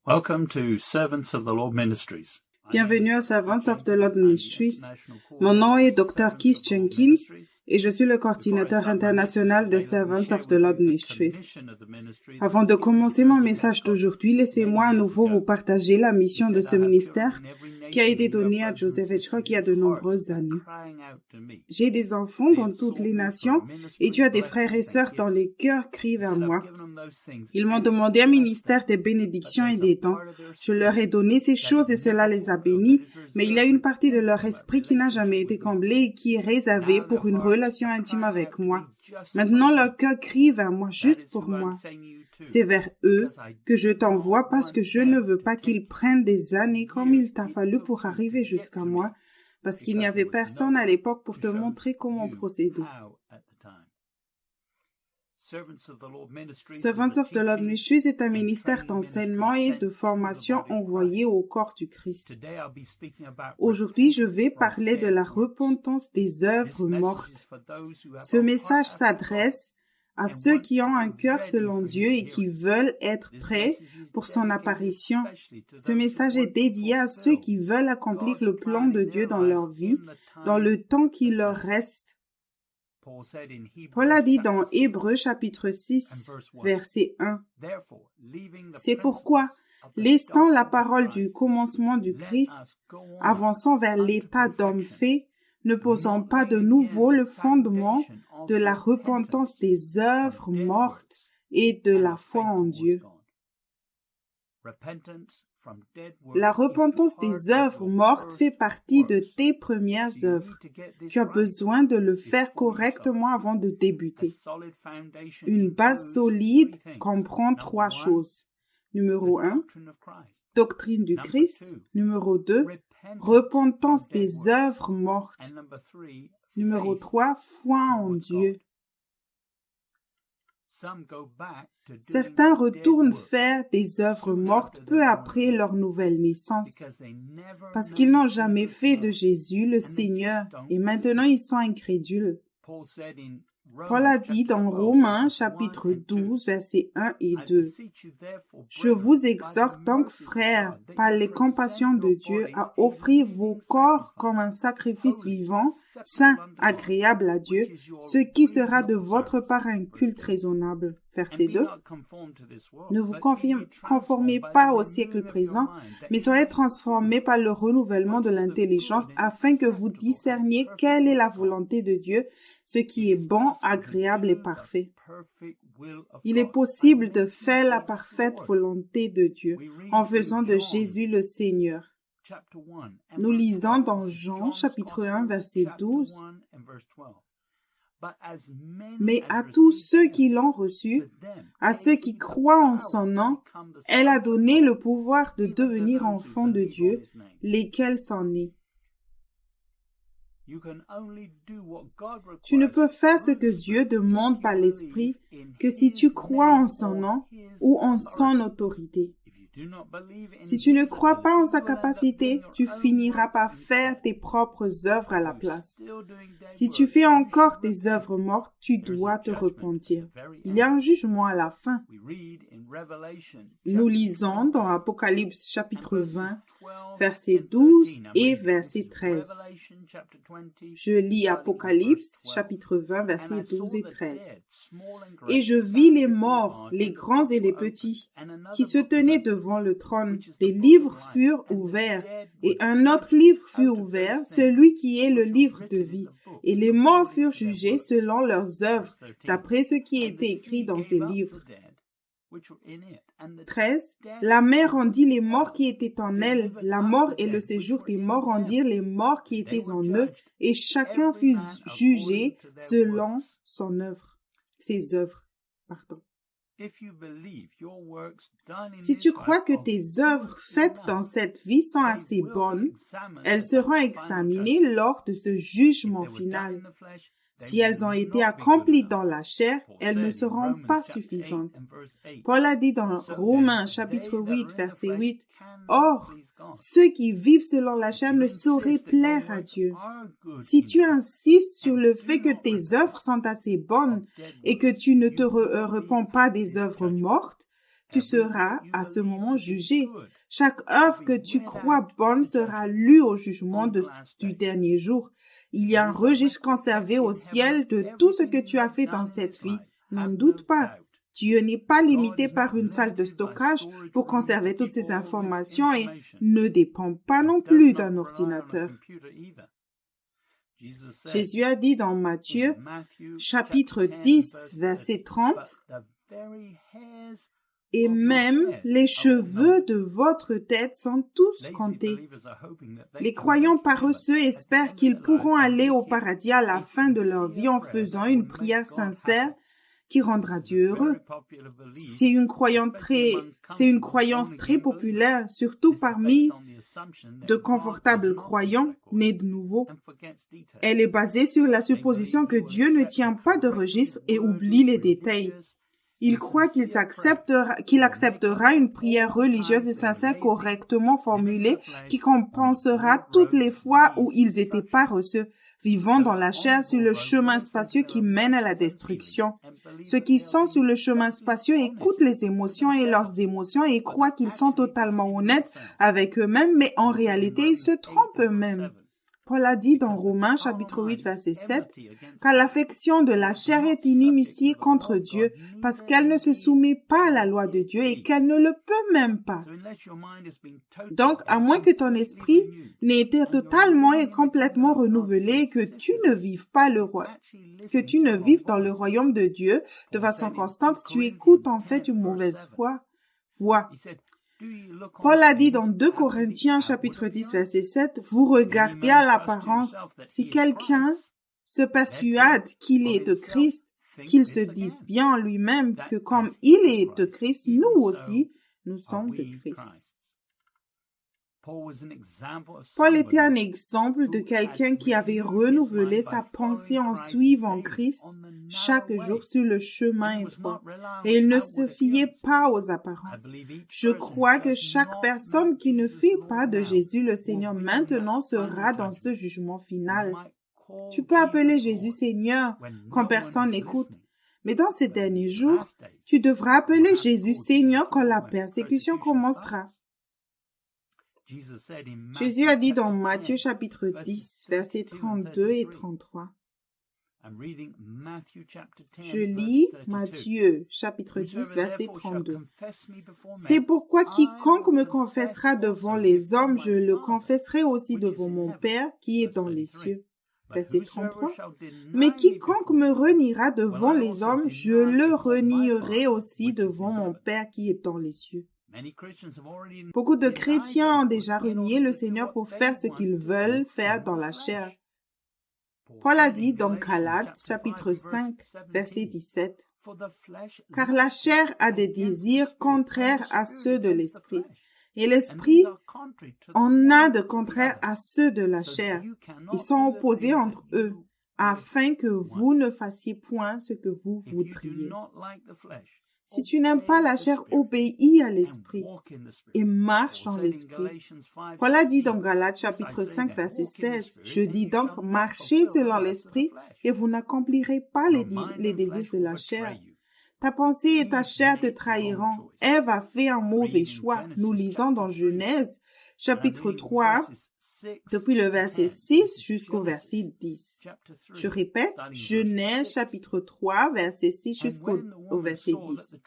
Welcome to Servants of the Lord Ministries. Bienvenue à Servants of the Lord Ministries. Mon nom est Dr. Keith Jenkins et je suis le coordinateur international de Servants of the Lord Ministries. Avant de commencer mon message d'aujourd'hui, laissez-moi à nouveau vous partager la mission de ce ministère qui a été donnée à Joseph Hitchcock il y a de nombreuses années. J'ai des enfants dans toutes les nations et tu as des frères et sœurs dont les cœurs crient vers moi. Ils m'ont demandé un ministère des bénédictions et des dons. Je leur ai donné ces choses et cela les a bénis, mais il y a une partie de leur esprit qui n'a jamais été comblée et qui est réservée pour une relation intime avec moi. Maintenant, leur cœur crie vers moi juste pour moi. C'est vers eux que je t'envoie parce que je ne veux pas qu'ils prennent des années comme il t'a fallu pour arriver jusqu'à moi, parce qu'il n'y avait personne à l'époque pour te montrer comment procéder. Servants of the Lord Ministries est un ministère d'enseignement et de formation envoyé au corps du Christ. Aujourd'hui, je vais parler de la repentance des œuvres mortes. Ce message s'adresse à ceux qui ont un cœur selon Dieu et qui veulent être prêts pour son apparition. Ce message est dédié à ceux qui veulent accomplir le plan de Dieu dans leur vie, dans le temps qui leur reste. Paul a dit dans Hébreux chapitre 6, verset 1, « C'est pourquoi, laissant la parole du commencement du Christ, avançant vers l'état d'homme fait, ne posant pas de nouveau le fondement de la repentance des œuvres mortes et de la foi en Dieu. » La repentance des œuvres mortes fait partie de tes premières œuvres. Tu as besoin de le faire correctement avant de débuter. Une base solide comprend 3 choses. Numéro 1, doctrine du Christ. Numéro 2, repentance des œuvres mortes. Numéro 3, foi en Dieu. Certains retournent faire des œuvres mortes peu après leur nouvelle naissance, parce qu'ils n'ont jamais fait de Jésus le Seigneur, et maintenant ils sont incrédules. Paul a dit dans Romains chapitre 12, versets 1 et 2, « Je vous exhorte donc, frères, par les compassions de Dieu, à offrir vos corps comme un sacrifice vivant, saint, agréable à Dieu, ce qui sera de votre part un culte raisonnable. » Verset 2. Ne vous conformez pas au siècle présent, mais soyez transformés par le renouvellement de l'intelligence afin que vous discerniez quelle est la volonté de Dieu, ce qui est bon, agréable et parfait. Il est possible de faire la parfaite volonté de Dieu en faisant de Jésus le Seigneur. Nous lisons dans Jean chapitre 1 verset 12. Mais à tous ceux qui l'ont reçu, à ceux qui croient en son nom, elle a donné le pouvoir de devenir enfants de Dieu, lesquels sont nés. Tu ne peux faire ce que Dieu demande par l'Esprit que si tu crois en son nom ou en son autorité. Si tu ne crois pas en sa capacité, tu finiras par faire tes propres œuvres à la place. Si tu fais encore des œuvres mortes, tu dois te repentir. Il y a un jugement à la fin. Nous lisons dans Apocalypse chapitre 20, verset 12 et verset 13. Je lis Apocalypse chapitre 20, verset 12 et 13. « Et je vis les morts, les grands et les petits, qui se tenaient devant le trône. Des livres furent ouverts, et un autre livre fut ouvert, celui qui est le livre de vie. Et les morts furent jugés selon leurs œuvres, d'après ce qui était écrit dans ces livres. » 13. La mer rendit les morts qui étaient en elle. La mort et le séjour des morts rendirent les morts qui étaient en eux, et chacun fut jugé selon son œuvre. Ses œuvres. Si tu crois que tes œuvres faites dans cette vie sont assez bonnes, elles seront examinées lors de ce jugement final. Si elles ont été accomplies dans la chair, elles ne seront pas suffisantes. Paul a dit dans Romains chapitre 8, verset 8, « Or, ceux qui vivent selon la chair ne sauraient plaire à Dieu. » Si tu insistes sur le fait que tes œuvres sont assez bonnes et que tu ne te repens pas des œuvres mortes, tu seras à ce moment jugé. Chaque œuvre que tu crois bonne sera lue au jugement du dernier jour. Il y a un registre conservé au ciel de tout ce que tu as fait dans cette vie. N'en doute pas. Dieu n'est pas limité par une salle de stockage pour conserver toutes ces informations et ne dépend pas non plus d'un ordinateur. Jésus a dit dans Matthieu, chapitre 10, verset 30, « Et même les cheveux de votre tête sont tous comptés. » Les croyants paresseux espèrent qu'ils pourront aller au paradis à la fin de leur vie en faisant une prière sincère qui rendra Dieu heureux. C'est une croyance très populaire, surtout parmi de confortables croyants nés de nouveau. Elle est basée sur la supposition que Dieu ne tient pas de registre et oublie les détails. Il croit qu'il acceptera une prière religieuse et sincère correctement formulée qui compensera toutes les fois où ils étaient paresseux, vivant dans la chair sur le chemin spacieux qui mène à la destruction. Ceux qui sont sur le chemin spacieux écoutent les émotions et leurs émotions et croient qu'ils sont totalement honnêtes avec eux-mêmes, mais en réalité, ils se trompent eux-mêmes. Paul a dit dans Romains chapitre 8 verset 7 car l'affection de la chair est inimitié contre Dieu parce qu'elle ne se soumet pas à la loi de Dieu et qu'elle ne le peut même pas. Donc, à moins que ton esprit n'ait été totalement et complètement renouvelé et que tu ne vives dans le royaume de Dieu de façon constante, tu écoutes en fait une mauvaise voix. Paul a dit dans 2 Corinthiens chapitre 10 verset 7, « Vous regardez à l'apparence. Si quelqu'un se persuade qu'il est de Christ, qu'il se dise bien en lui-même que comme il est de Christ, nous aussi, nous sommes de Christ. » Paul était un exemple de quelqu'un qui avait renouvelé sa pensée en suivant Christ chaque jour sur le chemin étroit. Et il ne se fiait pas aux apparences. Je crois que chaque personne qui ne fait pas de Jésus le Seigneur maintenant sera dans ce jugement final. Tu peux appeler Jésus Seigneur quand personne n'écoute. Mais dans ces derniers jours, tu devras appeler Jésus Seigneur quand la persécution commencera. Jésus a dit dans Matthieu chapitre 10, versets 32 et 33. Je lis Matthieu chapitre 10, verset 32. C'est pourquoi quiconque me confessera devant les hommes, je le confesserai aussi devant mon Père qui est dans les cieux. Verset 33. Mais quiconque me reniera devant les hommes, je le renierai aussi devant mon Père qui est dans les cieux. Beaucoup de chrétiens ont déjà renié le Seigneur pour faire ce qu'ils veulent faire dans la chair. Paul a dit dans Galates, chapitre 5, verset 17, « Car la chair a des désirs contraires à ceux de l'esprit, et l'esprit en a de contraires à ceux de la chair. Ils sont opposés entre eux, afin que vous ne fassiez point ce que vous voudriez. » Si tu n'aimes pas la chair, obéis à l'esprit et marche dans l'esprit. Paul a dit dans Galates chapitre 5 verset 16, « Je dis donc, marchez selon l'esprit et vous n'accomplirez pas les désirs de la chair. Ta pensée et ta chair te trahiront. Ève a fait un mauvais choix. » Nous lisons dans Genèse chapitre 3, depuis le verset 6 jusqu'au verset 10. Je répète, Genèse chapitre 3, verset 6 jusqu'au verset 10.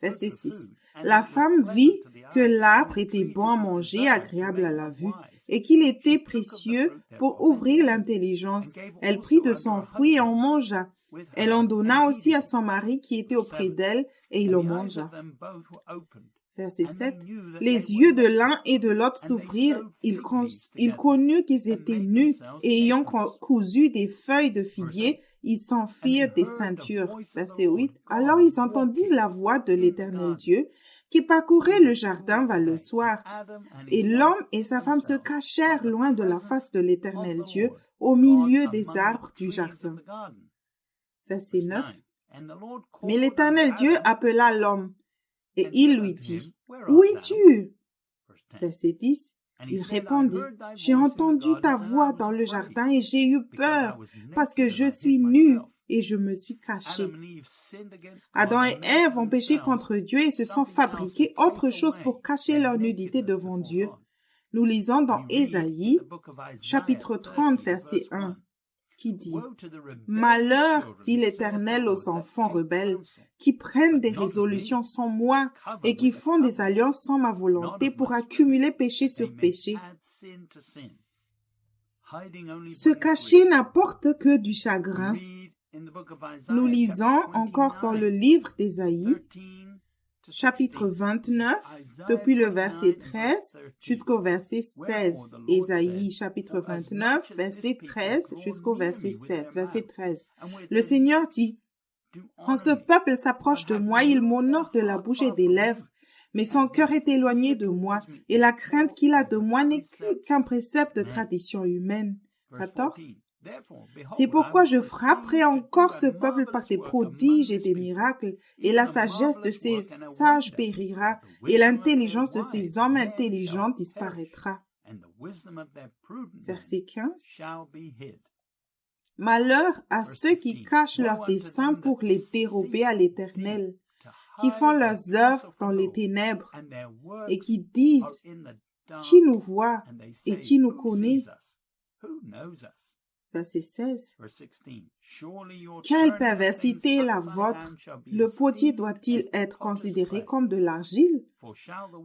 Verset 6. La femme vit que l'arbre était bon à manger, agréable à la vue, et qu'il était précieux pour ouvrir l'intelligence. Elle prit de son fruit et en mangea. Elle en donna aussi à son mari qui était auprès d'elle, et il en mangea. Verset 7. Les yeux de l'un et de l'autre s'ouvrirent, ils connurent qu'ils étaient nus, et ayant cousu des feuilles de figuier, ils s'en firent des ceintures. Verset 8. Alors ils entendirent la voix de l'Éternel Dieu, qui parcourait le jardin vers le soir. Et l'homme et sa femme se cachèrent loin de la face de l'Éternel Dieu, au milieu des arbres du jardin. Verset 9. Mais l'Éternel Dieu appela l'homme, et il lui dit, « Où es-tu » Verset 10. Il répondit, « J'ai entendu ta voix dans le jardin et j'ai eu peur, parce que je suis nu et je me suis caché. Adam et Ève ont péché contre Dieu et se sont fabriqués autre chose pour cacher leur nudité devant Dieu. Nous lisons dans Ésaïe, chapitre 30, verset 1, qui dit « Malheur, dit l'Éternel aux enfants rebelles, qui prennent des résolutions sans moi et qui font des alliances sans ma volonté pour accumuler péché sur péché. » Se cacher n'apporte que du chagrin. Nous lisons encore dans le livre d'Ésaïe, chapitre 29, depuis le verset 13 jusqu'au verset 16. Ésaïe, chapitre 29, verset 13 jusqu'au verset 16. Verset 13. Le Seigneur dit, « Quand ce peuple s'approche de moi, il m'honore de la bouche et des lèvres, mais son cœur est éloigné de moi, et la crainte qu'il a de moi n'est qu'un précepte de tradition humaine. » 14. C'est pourquoi je frapperai encore ce peuple par des prodiges et des miracles, et la sagesse de ses sages périra, et l'intelligence de ses hommes intelligents disparaîtra. Verset 15. Malheur à ceux qui cachent leurs desseins pour les dérober à l'Éternel, qui font leurs œuvres dans les ténèbres, et qui disent, qui nous voit et qui nous connaît? Verset 16. Quelle perversité est la vôtre! Le potier doit-il être considéré comme de l'argile?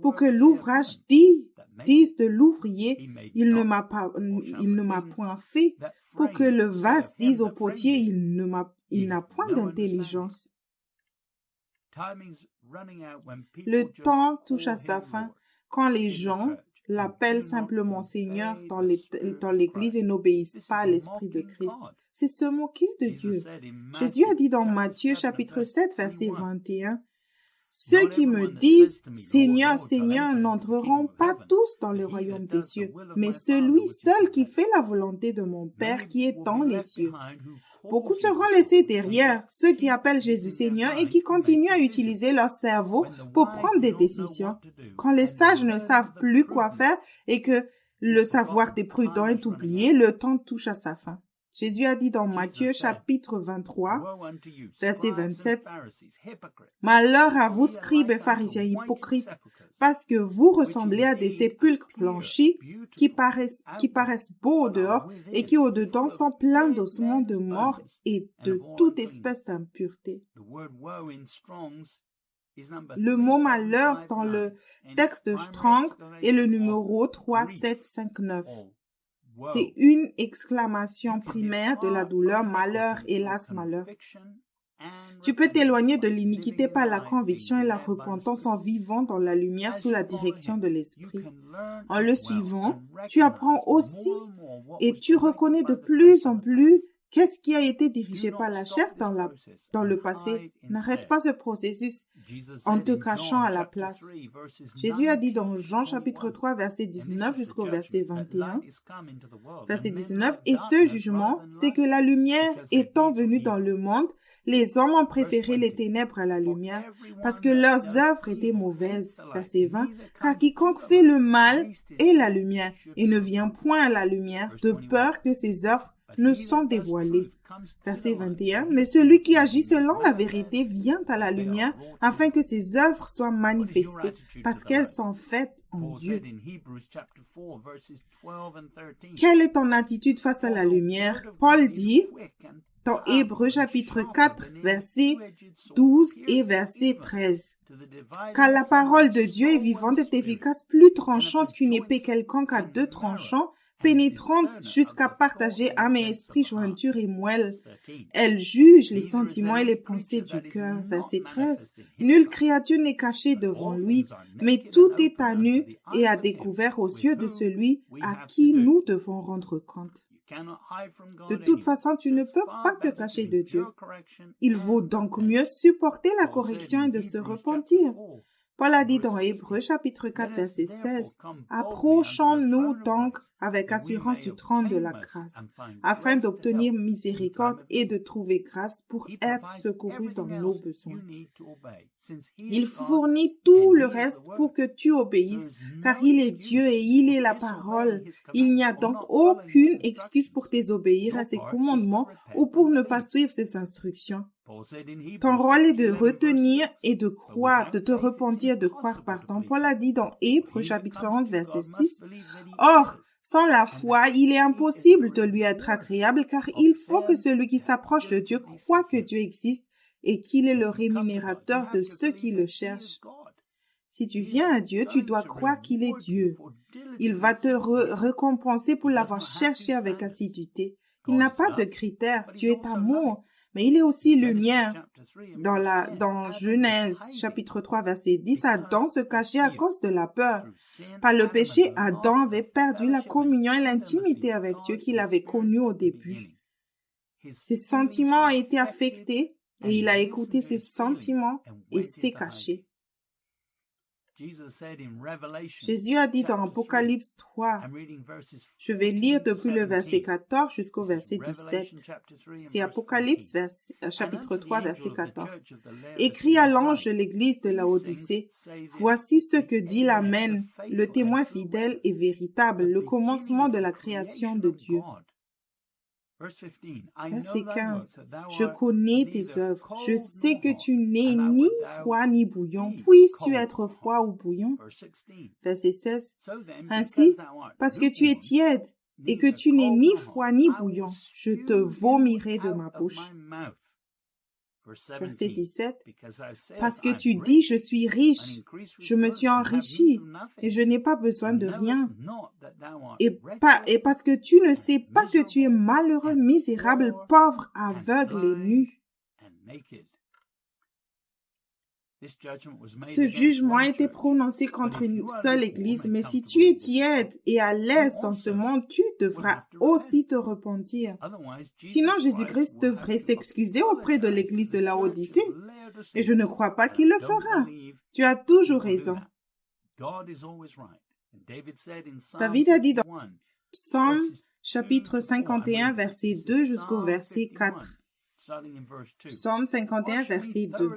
Pour que l'ouvrage dise de l'ouvrier, il ne m'a point fait, pour que le vase dise au potier, il n'a point d'intelligence. Le temps touche à sa fin quand les gens l'appellent simplement Seigneur dans l'Église et n'obéissent pas à l'Esprit de Christ. C'est se moquer de Dieu. Jésus a dit dans Matthieu chapitre 7, verset 21, « Ceux qui me disent « Seigneur, Seigneur » n'entreront pas tous dans le royaume des cieux, mais celui seul qui fait la volonté de mon Père qui est dans les cieux. » Beaucoup seront laissés derrière, ceux qui appellent Jésus Seigneur et qui continuent à utiliser leur cerveau pour prendre des décisions. Quand les sages ne savent plus quoi faire et que le savoir des prudents est oublié, le temps touche à sa fin. Jésus a dit dans Matthieu chapitre 23, verset 27, « Malheur à vous, scribes et pharisiens hypocrites, parce que vous ressemblez à des sépulcres blanchis qui paraissent beaux au dehors et qui au-dedans sont pleins d'ossements de mort et de toute espèce d'impureté. » Le mot malheur dans le texte de Strong est le numéro 3759. C'est une exclamation primaire de la douleur, malheur, hélas, malheur. Tu peux t'éloigner de l'iniquité par la conviction et la repentance en vivant dans la lumière sous la direction de l'Esprit. En le suivant, tu apprends aussi et tu reconnais de plus en plus qu'est-ce qui a été dirigé par la chair dans le passé. N'arrête pas ce processus en te cachant à la place. Jésus a dit dans Jean chapitre 3, verset 19 jusqu'au verset 21, verset 19, « Et ce jugement, c'est que la lumière étant venue dans le monde, les hommes ont préféré les ténèbres à la lumière, parce que leurs œuvres étaient mauvaises. » Verset 20, « Car quiconque fait le mal est la lumière, et ne vient point à la lumière, de peur que ses œuvres ne sont dévoilées. » Verset 21, « Mais celui qui agit selon la vérité vient à la lumière, afin que ses œuvres soient manifestées, parce qu'elles sont faites en Dieu. » Quelle est ton attitude face à la lumière? Paul dit dans Hébreux chapitre 4, verset 12 et verset 13, « Car la parole de Dieu est vivante et efficace, plus tranchante qu'une épée quelconque à deux tranchants, pénétrante jusqu'à partager âme et esprit, jointure et moelle. Elle juge les sentiments et les pensées du cœur. » Verset 13. « Nulle créature n'est cachée devant lui, mais tout est à nu et à découvert aux yeux de celui à qui nous devons rendre compte. » De toute façon, tu ne peux pas te cacher de Dieu. Il vaut donc mieux supporter la correction et de se repentir. Paul a dit dans Hébreux chapitre 4 verset 16, « Approchons-nous donc avec assurance du trône de la grâce, afin d'obtenir miséricorde et de trouver grâce pour être secourus dans nos besoins. » Il fournit tout le reste pour que tu obéisses, car il est Dieu et il est la parole. Il n'y a donc aucune excuse pour désobéir à ses commandements ou pour ne pas suivre ses instructions. Ton rôle est de retenir et de croire, de te repentir, de croire, pardon. Paul a dit dans Hébreux chapitre 11 verset 6, « Or, sans la foi, il est impossible de lui être agréable, car il faut que celui qui s'approche de Dieu croit que Dieu existe et qu'il est le rémunérateur de ceux qui le cherchent. » Si tu viens à Dieu, tu dois croire qu'il est Dieu. Il va te récompenser pour l'avoir cherché avec assiduité. Il n'a pas de critères. Dieu est amour, mais il est aussi lumière. Dans Genèse, chapitre 3, verset 10, Adam se cachait à cause de la peur. Par le péché, Adam avait perdu la communion et l'intimité avec Dieu qu'il avait connue au début. Ses sentiments ont été affectés et il a écouté ses sentiments et s'est caché. Jésus a dit dans Apocalypse 3, je vais lire depuis le verset 14 jusqu'au verset 17. C'est Apocalypse chapitre 3, verset 14. Écrit à l'ange de l'église de Laodicée, voici ce que dit l'Amen, le témoin fidèle et véritable, le commencement de la création de Dieu. Verset 15. Je connais tes œuvres. Je sais que tu n'es ni froid ni bouillant. Puisses-tu être froid ou bouillant? Verset 16. Ainsi, parce que tu es tiède et que tu n'es ni froid ni bouillant, je te vomirai de ma bouche. Verset 17. Parce que tu dis, je suis riche, je me suis enrichi et je n'ai pas besoin de rien. Et parce que tu ne sais pas que tu es malheureux, misérable, pauvre, aveugle et nu. Ce jugement a été prononcé contre une seule église, mais si tu es tiède et à l'aise dans ce monde, tu devras aussi te repentir. Sinon, Jésus-Christ devrait s'excuser auprès de l'église de Laodicée, et je ne crois pas qu'il le fera. Tu as toujours raison. David a dit dans Psaume chapitre 51, verset 2 jusqu'au verset 4. Psaume 51, verset 2.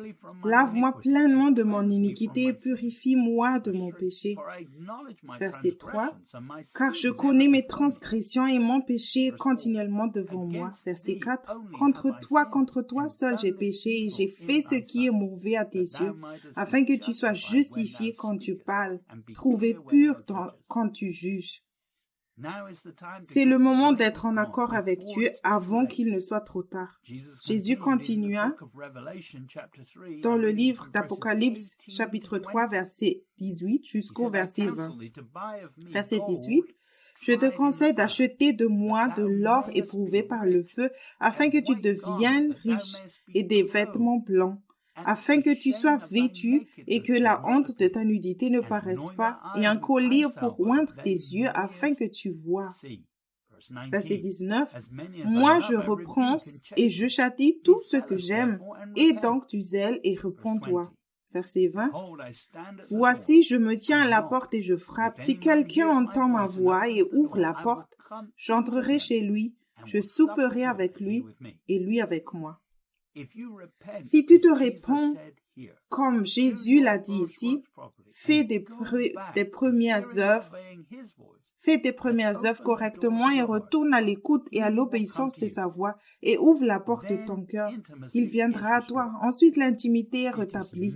Lave-moi pleinement de mon iniquité et purifie-moi de mon péché. Verset 3. Car je connais mes transgressions et mon péché est continuellement devant moi. Verset 4. Contre toi seul j'ai péché et j'ai fait ce qui est mauvais à tes yeux, afin que tu sois justifié quand tu parles, trouvé pur quand tu juges. C'est le moment d'être en accord avec Dieu avant qu'il ne soit trop tard. Jésus continua dans le livre d'Apocalypse, chapitre 3, verset 18 jusqu'au verset 20. Verset 18. Je te conseille d'acheter de moi de l'or éprouvé par le feu, afin que tu deviennes riche, et des vêtements blancs, afin que tu sois vêtu et que la honte de ta nudité ne paraisse pas, et un collier pour oindre tes yeux afin que tu vois. Verset 19. Moi je reprends et je châtie tout ce que j'aime, et donc du zèle et réponds-toi. Verset 20. Voici, je me tiens à la porte et je frappe. Si quelqu'un entend ma voix et ouvre la porte, j'entrerai chez lui, je souperai avec lui et lui avec moi. Si tu te réponds, comme Jésus l'a dit ici, fais tes premières œuvres correctement et retourne à l'écoute et à l'obéissance de sa voix et ouvre la porte de ton cœur. Il viendra à toi. Ensuite, l'intimité est rétablie.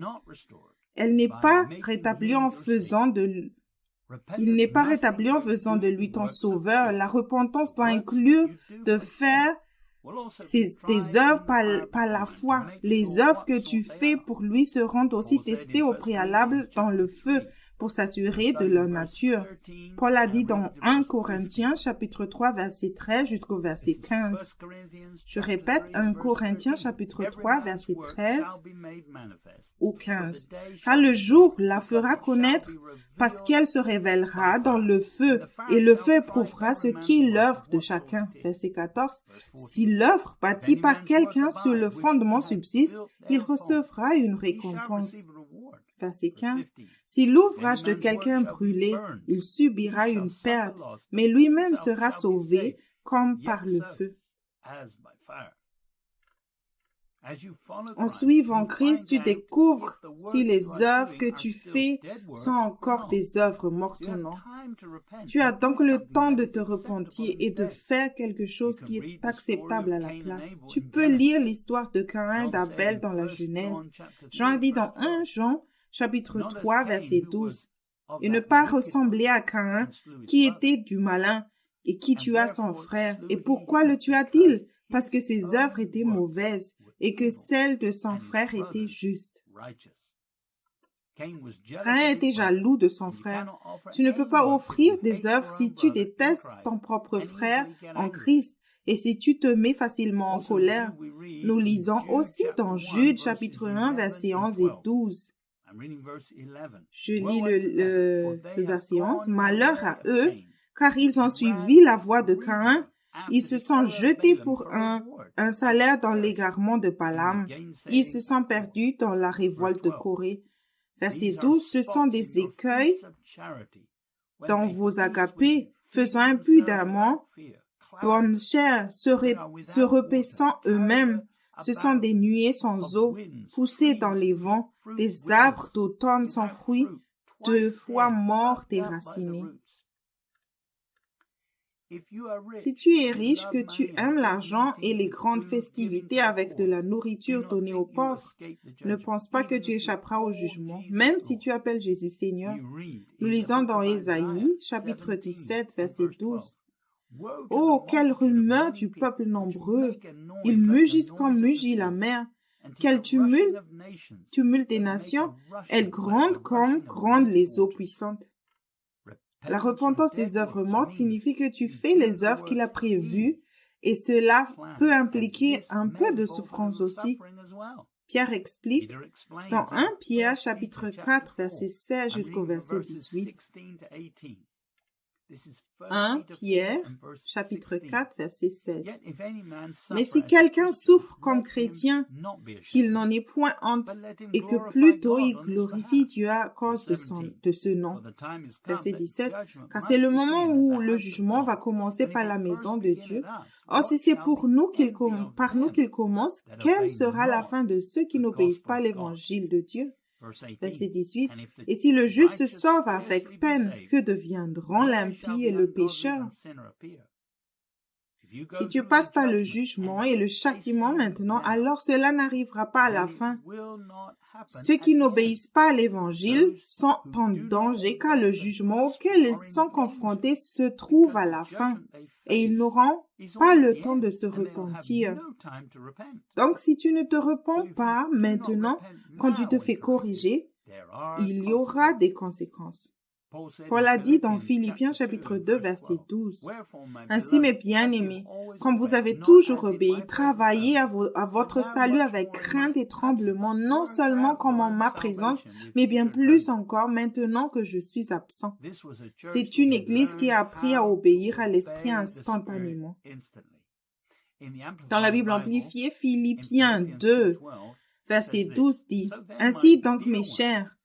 Elle n'est pas rétablie en faisant de Il n'est pas rétabli en faisant de lui ton sauveur. La repentance doit inclure de faire tes œuvres par la foi. Les œuvres que tu fais pour lui seront aussi testées au préalable dans le feu pour s'assurer de leur nature. Paul a dit dans 1 Corinthiens chapitre 3 verset 13 jusqu'au verset 15. Je répète, 1 Corinthiens chapitre 3 verset 13 ou 15. Car le jour la fera connaître parce qu'elle se révélera dans le feu et le feu éprouvera ce qui est l'œuvre de chacun. Verset 14. Si l'œuvre bâtie par quelqu'un sur le fondement subsiste, il recevra une récompense. Verset 15. Si l'ouvrage de quelqu'un brûlait, il subira une perte, mais lui-même sera sauvé comme par le feu. En suivant Christ, tu découvres si les œuvres que tu fais sont encore des œuvres mortes ou non. Tu as donc le temps de te repentir et de faire quelque chose qui est acceptable à la place. Tu peux lire l'histoire de Caïn et d'Abel dans la Genèse. Jean dit dans 1 Jean, chapitre 3, verset 12, « Et ne pas ressembler à Caïn, qui était du malin, et qui tua son frère. Et pourquoi le tua-t-il? Parce que ses œuvres étaient mauvaises, et que celles de son frère étaient justes. » Caïn était jaloux de son frère. Tu ne peux pas offrir des œuvres si tu détestes ton propre frère en Christ et si tu te mets facilement en colère. Nous lisons aussi dans Jude chapitre 1 versets 11 et 12. Je lis le verset 11. « Malheur à eux, car ils ont suivi la voie de Caïn. Ils se sont jetés pour un salaire dans l'égarement de Balaam. Ils se sont perdus dans la révolte de Corée. » Verset 12, ce sont des écueils dans vos agapés, faisant impudemment bonne chair, se repaissant eux-mêmes. Ce sont des nuées sans eau, poussées dans les vents, des arbres d'automne sans fruits, 2 fois morts déracinés. Si tu es riche, que tu aimes l'argent et les grandes festivités avec de la nourriture donnée aux pauvres, ne pense pas que tu échapperas au jugement, même si tu appelles Jésus Seigneur. Nous lisons dans Ésaïe, chapitre 17, verset 12. « Oh, quelle rumeur du peuple nombreux! Ils mugissent comme mugit la mer. Quel tumulte des nations! Elles grondent comme grondent les eaux puissantes. » La repentance des œuvres mortes signifie que tu fais les œuvres qu'il a prévues et cela peut impliquer un peu de souffrance aussi. Pierre explique dans 1 Pierre chapitre 4 verset 16 jusqu'au verset 18. 1 Pierre, chapitre 4, verset 16. « Mais si quelqu'un souffre comme chrétien, qu'il n'en ait point honte, et que plutôt il glorifie Dieu à cause de ce nom. » Verset 17. « Car c'est le moment où le jugement va commencer par la maison de Dieu. Or, si c'est par nous qu'il commence, quelle sera la fin de ceux qui n'obéissent pas à l'évangile de Dieu? » Verset 18. « Et si le juste se sauve avec peine, que deviendront l'impie et le pécheur? » Si tu passes par le jugement et le châtiment maintenant, alors cela n'arrivera pas à la fin. Ceux qui n'obéissent pas à l'évangile sont en danger car le jugement auquel ils sont confrontés se trouve à la fin et ils n'auront pas le temps de se repentir. Donc, si tu ne te repens pas maintenant, quand tu te fais corriger, il y aura des conséquences. Paul a dit dans Philippiens chapitre 2 verset 12, « Ainsi mes bien-aimés, comme vous avez toujours obéi, travaillez à votre salut avec crainte et tremblement, non seulement comme en ma présence, mais bien plus encore maintenant que je suis absent. » C'est une église qui a appris à obéir à l'Esprit instantanément. Dans la Bible amplifiée, Philippiens 2 verset 12 dit, « Ainsi donc mes chers,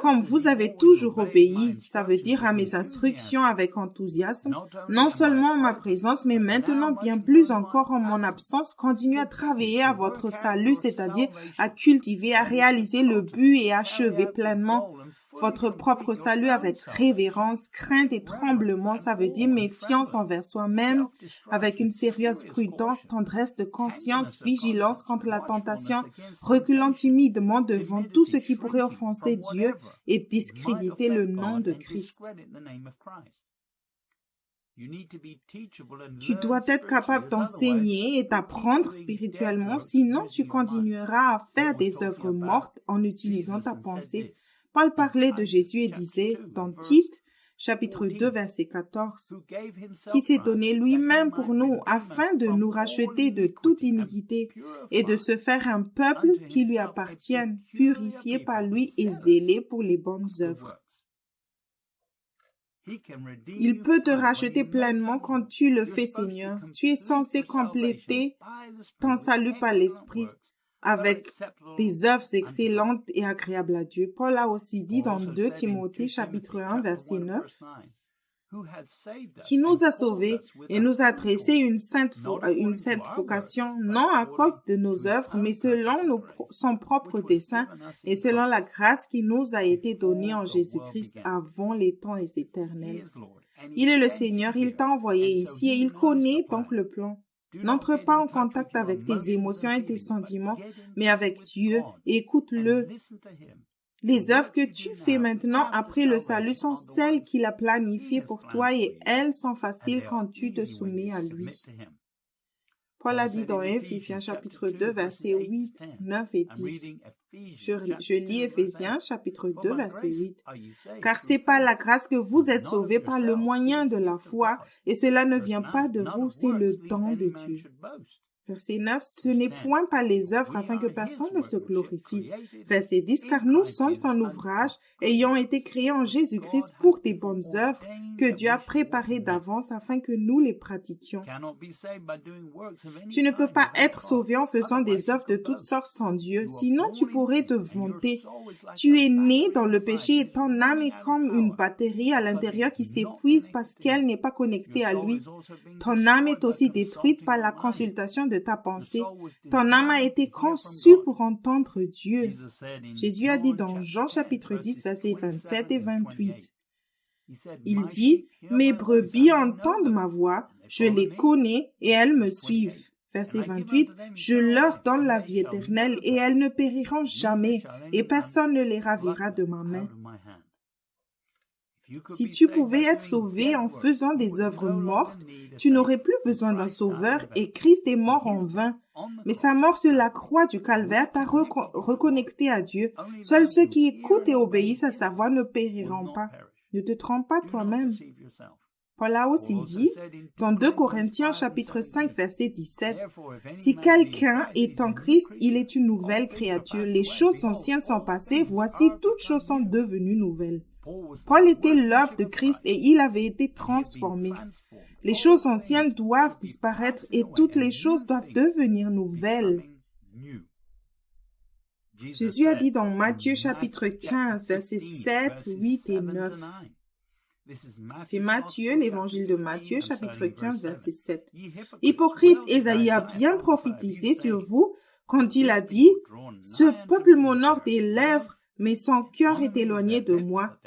comme vous avez toujours obéi, ça veut dire à mes instructions avec enthousiasme, non seulement en ma présence, mais maintenant bien plus encore en mon absence, continuez à travailler à votre salut, c'est-à-dire à cultiver, à réaliser le but et achever pleinement votre propre salut avec révérence, crainte et tremblement, ça veut dire méfiance envers soi-même, avec une sérieuse prudence, tendresse de conscience, vigilance contre la tentation, reculant timidement devant tout ce qui pourrait offenser Dieu et discréditer le nom de Christ. Tu dois être capable d'enseigner et d'apprendre spirituellement, sinon tu continueras à faire des œuvres mortes en utilisant ta pensée. Paul parlait de Jésus et disait dans Tite, chapitre 2, verset 14, « qui s'est donné lui-même pour nous afin de nous racheter de toute iniquité et de se faire un peuple qui lui appartienne, purifié par lui et zélé pour les bonnes œuvres. » Il peut te racheter pleinement quand tu le fais, Seigneur. Tu es censé compléter ton salut par l'Esprit. avec des œuvres excellentes et agréables à Dieu. Paul a aussi dit dans 2 Timothée chapitre 1 verset 9, qui nous a sauvés et nous a dressé une sainte vocation, non à cause de nos œuvres, mais selon son propre dessein et selon la grâce qui nous a été donnée en Jésus-Christ avant les temps éternels. Il est le Seigneur, il t'a envoyé ici et il connaît donc le plan. N'entre pas en contact avec tes émotions et tes sentiments, mais avec Dieu et écoute-le. Les œuvres que tu fais maintenant après le salut sont celles qu'il a planifiées pour toi et elles sont faciles quand tu te soumets à lui. Paul a dit dans Éphésiens chapitre 2 versets 8, 9 et 10. Je lis Éphésiens chapitre 2 verset 8. Car c'est par la grâce que vous êtes sauvés par le moyen de la foi et cela ne vient pas de vous, c'est le don de Dieu. Verset 9, ce n'est point par les œuvres afin que personne ne se glorifie. Verset 10, car nous sommes son ouvrage, ayant été créés en Jésus-Christ pour des bonnes œuvres que Dieu a préparées d'avance afin que nous les pratiquions. Tu ne peux pas être sauvé en faisant des œuvres de toutes sortes sans Dieu, sinon tu pourrais te vanter. Tu es né dans le péché et ton âme est comme une batterie à l'intérieur qui s'épuise parce qu'elle n'est pas connectée à lui. Ton âme est aussi détruite par la consultation de ta pensée. Ton âme a été conçue pour entendre Dieu. Jésus a dit dans Jean chapitre 10, versets 27 et 28. Il dit, « Mes brebis entendent ma voix, je les connais et elles me suivent. » Verset 28, « Je leur donne la vie éternelle et elles ne périront jamais et personne ne les ravira de ma main. » Si tu pouvais être sauvé en faisant des œuvres mortes, tu n'aurais plus besoin d'un sauveur et Christ est mort en vain. Mais sa mort sur la croix du calvaire t'a reconnecté à Dieu. Seuls ceux qui écoutent et obéissent à sa voix ne périront pas. Ne te trompe pas toi-même. Paul a aussi dit, dans 2 Corinthiens chapitre 5 verset 17, « Si quelqu'un est en Christ, il est une nouvelle créature. Les choses anciennes sont passées, voici toutes choses sont devenues nouvelles. » Paul était l'œuvre de Christ et il avait été transformé. Les choses anciennes doivent disparaître et toutes les choses doivent devenir nouvelles. Jésus a dit dans Matthieu chapitre 15, versets 7, 8 et 9. C'est Matthieu, l'évangile de Matthieu, chapitre 15, verset 7. « Hypocrite, Ésaïe a bien prophétisé sur vous quand il a dit, « Ce peuple m'honore des lèvres, mais son cœur est éloigné de moi. »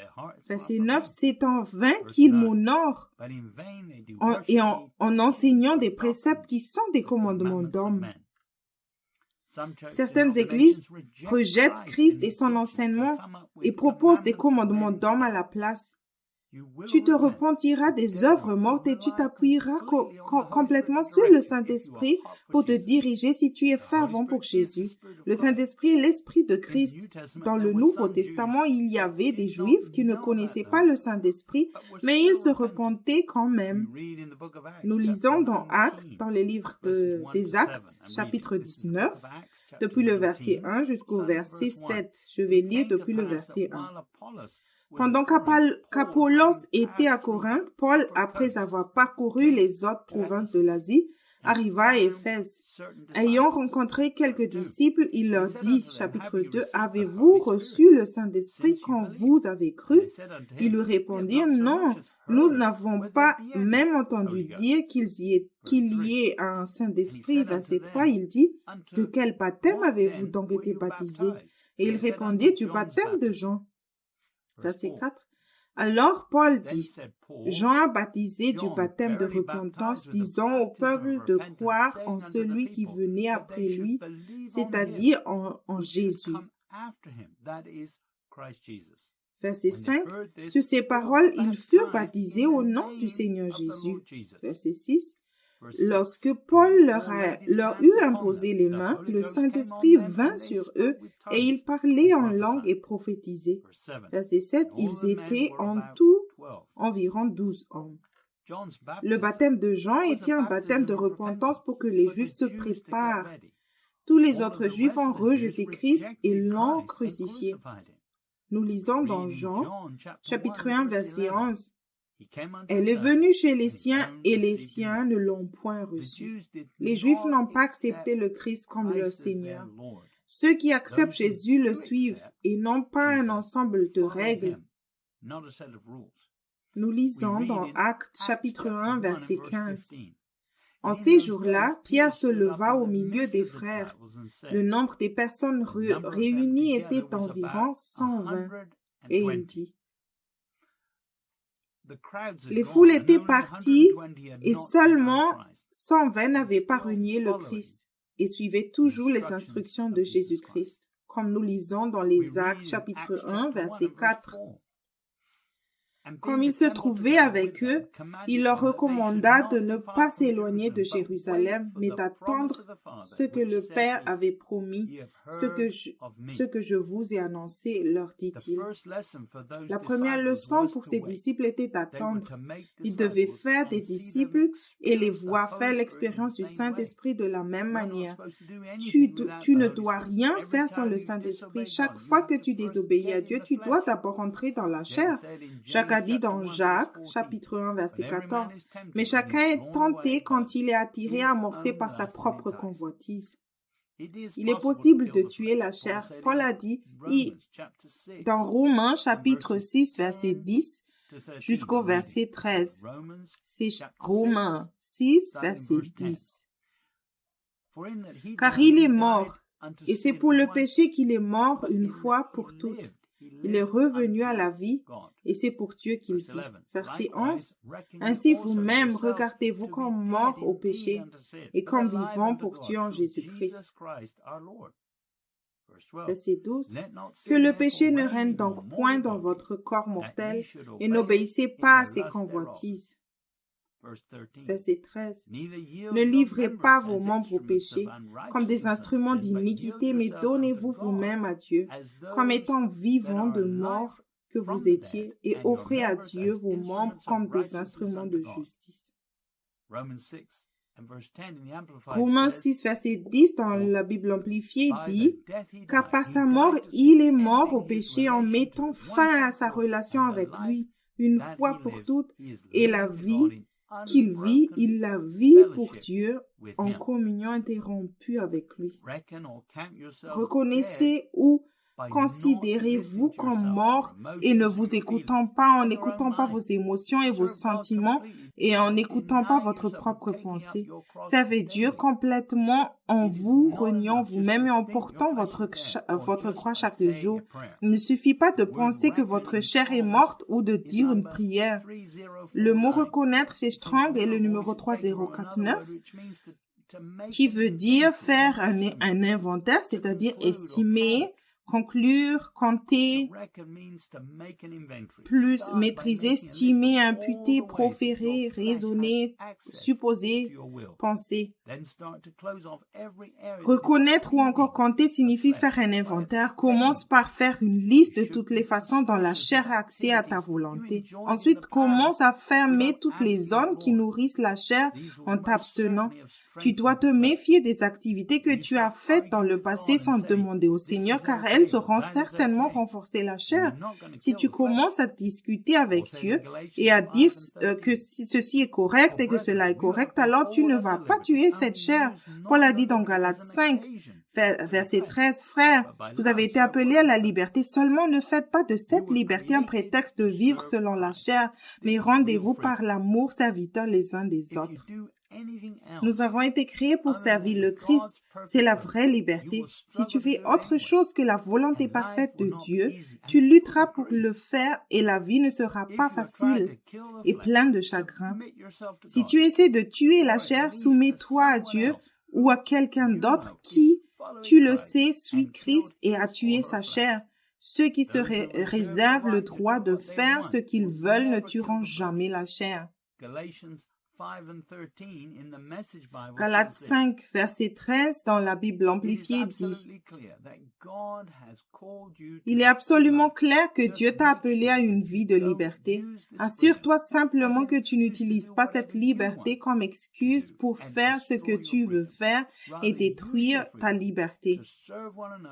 Verset 9, « C'est en vain qu'il m'honore en enseignant des préceptes qui sont des commandements d'hommes. » Certaines églises rejettent Christ et son enseignement et proposent des commandements d'hommes à la place. Tu te repentiras des œuvres mortes et tu t'appuieras complètement sur le Saint-Esprit pour te diriger si tu es fervent pour Jésus. Le Saint-Esprit est l'Esprit de Christ. Dans le Nouveau Testament, il y avait des Juifs qui ne connaissaient pas le Saint-Esprit, mais ils se repentaient quand même. Nous lisons dans Actes, dans les livres des Actes, chapitre 19, depuis le verset 1 jusqu'au verset 7. Je vais lire depuis le verset 1. Pendant qu'Apollos était à Corinthe, Paul, après avoir parcouru les autres provinces de l'Asie, arriva à Éphèse. Ayant rencontré quelques disciples, il leur dit, chapitre 2, « Avez-vous reçu le Saint-Esprit quand vous avez cru ?» Ils lui répondirent, « Non, nous n'avons pas même entendu dire qu'il y ait un Saint-Esprit. » Verset 3, il dit, « De quel baptême avez-vous donc été baptisés ?» Et ils répondirent, « Du baptême de Jean. » Verset 4. Alors Paul dit, Jean a baptisé du baptême de repentance, disant au peuple de croire en celui qui venait après lui, c'est-à-dire en Jésus. Verset 5. Sur ces paroles, ils furent baptisés au nom du Seigneur Jésus. Verset 6. Lorsque Paul leur eut imposé les mains, le Saint-Esprit vint sur eux et ils parlaient en langue et prophétisaient. Verset 7, ils étaient en tout environ 12 hommes. Le baptême de Jean était un baptême de repentance pour que les Juifs se préparent. Tous les autres Juifs ont rejeté Christ et l'ont crucifié. Nous lisons dans Jean, chapitre 1, verset 11. Elle est venue chez les siens et les siens ne l'ont point reçue. Les Juifs n'ont pas accepté le Christ comme leur Seigneur. Ceux qui acceptent Jésus le suivent et n'ont pas un ensemble de règles. Nous lisons dans Actes chapitre 1, verset 15. En ces jours-là, Pierre se leva au milieu des frères. Le nombre des personnes réunies était environ 120. Et il dit, les foules étaient parties et seulement 120 n'avaient pas renié le Christ et suivaient toujours les instructions de Jésus-Christ, comme nous lisons dans les Actes chapitre 1, verset 4. Comme il se trouvait avec eux, il leur recommanda de ne pas s'éloigner de Jérusalem, mais d'attendre ce que le Père avait promis, ce que je vous ai annoncé, leur dit-il. La première leçon pour ces disciples était d'attendre. Ils devaient faire des disciples et les voir faire l'expérience du Saint-Esprit de la même manière. Tu ne dois rien faire sans le Saint-Esprit. Chaque fois que tu désobéis à Dieu, tu dois d'abord entrer dans la chair. Jacques a dit dans Jacques, chapitre 1, verset 14, « Mais chacun est tenté quand il est attiré, amorcé par sa propre convoitise. » Il est possible de tuer la chair. Paul a dit dans Romains, chapitre 6, verset 10, jusqu'au verset 13. C'est Romains 6, verset 10. Car il est mort, et c'est pour le péché qu'il est mort une fois pour toutes. Il est revenu à la vie, et c'est pour Dieu qu'il vit. Verset 11. Ainsi vous-même regardez-vous comme morts au péché, et comme vivants pour Dieu en Jésus-Christ. Verset 12. Que le péché ne règne donc point dans votre corps mortel, et n'obéissez pas à ses convoitises. Verset 13. Ne livrez pas vos membres au péché comme des instruments d'iniquité, mais donnez-vous vous-même à Dieu comme étant vivants de mort que vous étiez, et offrez à Dieu vos membres comme des instruments de justice. Romains 6, verset 10 dans la Bible amplifiée dit « Car par sa mort, il est mort au péché en mettant fin à sa relation avec lui, une fois pour toutes, et la vie qu'il vit, il la vit pour Dieu en communion interrompue avec lui. Reconnaissez ou considérez-vous comme mort et ne vous écoutant pas, en n'écoutant pas vos émotions et vos sentiments et en n'écoutant pas votre propre pensée. Servez Dieu complètement en vous reniant vous-même et en portant votre croix chaque jour. Il ne suffit pas de penser que votre chair est morte ou de dire une prière. Le mot reconnaître chez Strong est le numéro 3049 qui veut dire faire un inventaire, c'est-à-dire estimer, conclure, compter, plus maîtriser, estimer, imputer, proférer, raisonner, supposer, penser. Reconnaître ou encore compter signifie faire un inventaire. Commence par faire une liste de toutes les façons dont la chair a accès à ta volonté. Ensuite, commence à fermer toutes les zones qui nourrissent la chair en t'abstenant. Tu dois te méfier des activités que tu as faites dans le passé sans demander au Seigneur, car elles auront certainement renforcé la chair. Si tu commences à discuter avec Dieu et à dire que ceci est correct et que cela est correct, alors tu ne vas pas tuer cette chair. Paul a dit dans Galates 5, verset 13, « Frères, vous avez été appelés à la liberté, seulement ne faites pas de cette liberté un prétexte de vivre selon la chair, mais rendez-vous par l'amour serviteurs les uns des autres. » Nous avons été créés pour servir le Christ. C'est la vraie liberté. Si tu fais autre chose que la volonté parfaite de Dieu, tu lutteras pour le faire et la vie ne sera pas facile et pleine de chagrin. Si tu essaies de tuer la chair, soumets-toi à Dieu ou à quelqu'un d'autre qui, tu le sais, suit Christ et a tué sa chair. Ceux qui se réservent le droit de faire ce qu'ils veulent ne tueront jamais la chair. Galates 5, verset 13 dans la Bible amplifiée dit « Il est absolument clair que Dieu t'a appelé à une vie de liberté. Assure-toi simplement que tu n'utilises pas cette liberté comme excuse pour faire ce que tu veux faire et détruire ta liberté.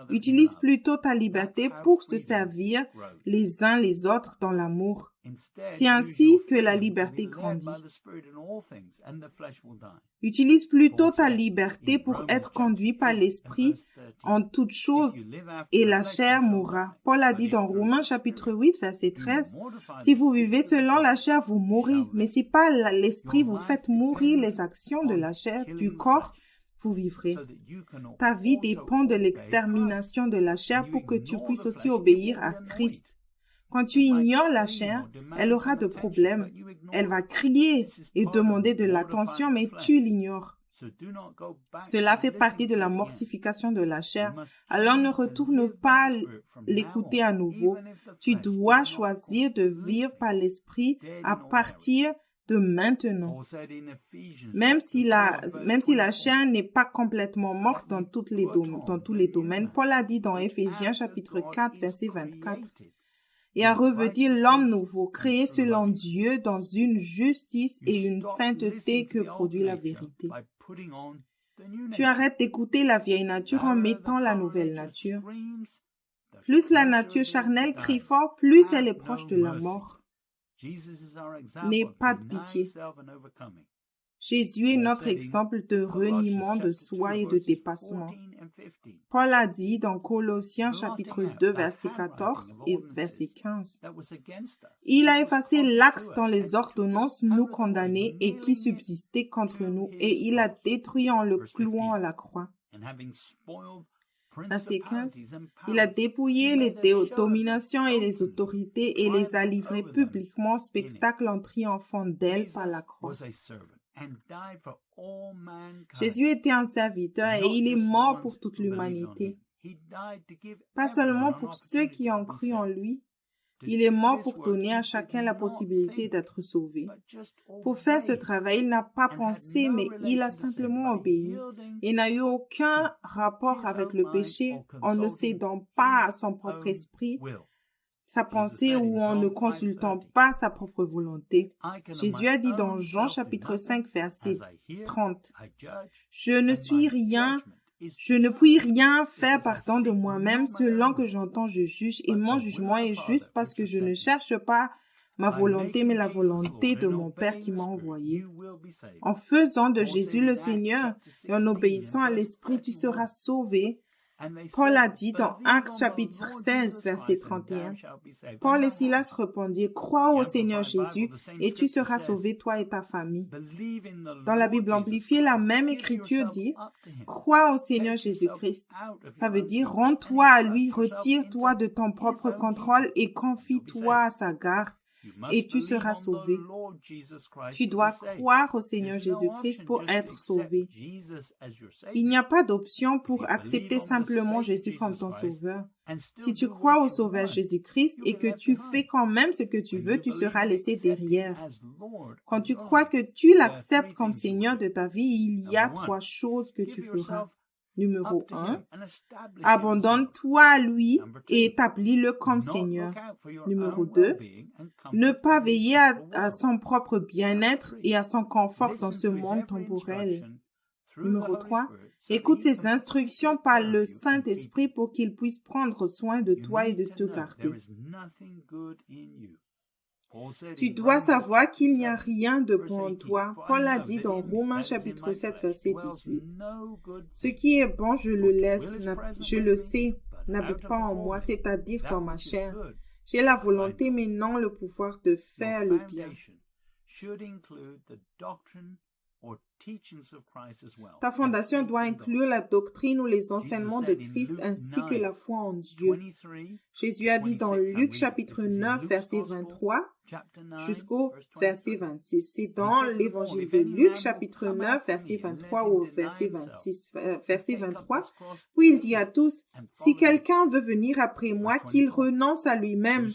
Utilise plutôt ta liberté pour se servir les uns les autres dans l'amour C'est ainsi que la liberté grandit. Utilise plutôt ta liberté pour être conduit par l'Esprit en toutes choses, et la chair mourra. Paul a dit dans Romains chapitre 8, verset 13, « Si vous vivez selon la chair, vous mourrez, mais si par l'Esprit vous faites mourir les actions de la chair, du corps, vous vivrez. » Ta vie dépend de l'extermination de la chair pour que tu puisses aussi obéir à Christ. Quand tu ignores la chair, elle aura de problèmes. Elle va crier et demander de l'attention, mais tu l'ignores. Cela fait partie de la mortification de la chair. Alors ne retourne pas l'écouter à nouveau. Tu dois choisir de vivre par l'Esprit à partir de maintenant. Même si la chair n'est pas complètement morte dans tous les domaines, Paul a dit dans Éphésiens chapitre 4, verset 24. Et à revêtir l'homme nouveau, créé selon Dieu dans une justice et une sainteté que produit la vérité. Tu arrêtes d'écouter la vieille nature en mettant la nouvelle nature. Plus la nature charnelle crie fort, plus elle est proche de la mort. N'aie pas de pitié. Jésus est notre exemple de reniement de soi et de dépassement. Paul a dit dans Colossiens chapitre 2 verset 14 et verset 15, « Il a effacé l'acte dans les ordonnances nous condamnés et qui subsistait contre nous, et il a détruit en le clouant à la croix. » Verset 15, « Il a dépouillé les dominations et les autorités et les a livrées publiquement au spectacle en triomphant d'elles par la croix. » Jésus était un serviteur et il est mort pour toute l'humanité. Pas seulement pour ceux qui ont cru en lui, il est mort pour donner à chacun la possibilité d'être sauvé. Pour faire ce travail, il n'a pas pensé, mais il a simplement obéi. Il n'a eu aucun rapport avec le péché en ne cédant pas à son propre esprit, sa pensée ou en ne consultant pas sa propre volonté. Jésus a dit dans Jean chapitre 5 verset 30, « Je ne puis rien faire partant de moi-même, selon que j'entends je juge, et mon jugement est juste parce que je ne cherche pas ma volonté, mais la volonté de mon Père qui m'a envoyé. » En faisant de Jésus le Seigneur et en obéissant à l'Esprit, tu seras sauvé. Paul a dit dans Actes chapitre 16, verset 31, « Paul et Silas répondirent, « Crois au Seigneur Jésus et tu seras sauvé, toi et ta famille. » Dans la Bible amplifiée, la même écriture dit, « Crois au Seigneur Jésus-Christ. » Ça veut dire, rends-toi à lui, retire-toi de ton propre contrôle et confie-toi à sa garde. Et tu seras sauvé. Tu dois croire au Seigneur Jésus-Christ pour être sauvé. Il n'y a pas d'option pour accepter simplement Jésus comme ton sauveur. Si tu crois au sauveur Jésus-Christ et que tu fais quand même ce que tu veux, tu seras laissé derrière. Quand tu crois que tu l'acceptes comme Seigneur de ta vie, il y a 3 choses que tu feras. Numéro 1, abandonne-toi à lui et établis-le comme Seigneur. Numéro 2, ne pas veiller à son propre bien-être et à son confort dans ce monde temporel. Numéro 3, écoute ses instructions par le Saint-Esprit pour qu'il puisse prendre soin de toi et de te garder. Tu dois savoir qu'il n'y a rien de bon en toi. Paul a dit dans Romains chapitre 7, verset 18. « Ce qui est bon, je le sais, n'habite pas en moi, c'est-à-dire dans ma chair. J'ai la volonté, mais non le pouvoir de faire le bien. » Ta fondation doit inclure la doctrine ou les enseignements de Christ ainsi que la foi en Dieu. Jésus a dit dans Luc chapitre 9, verset 23 jusqu'au verset 26. C'est dans l'évangile de Luc chapitre 9, verset 23 au verset 23, où il dit à tous, « Si quelqu'un veut venir après moi, qu'il renonce à lui-même,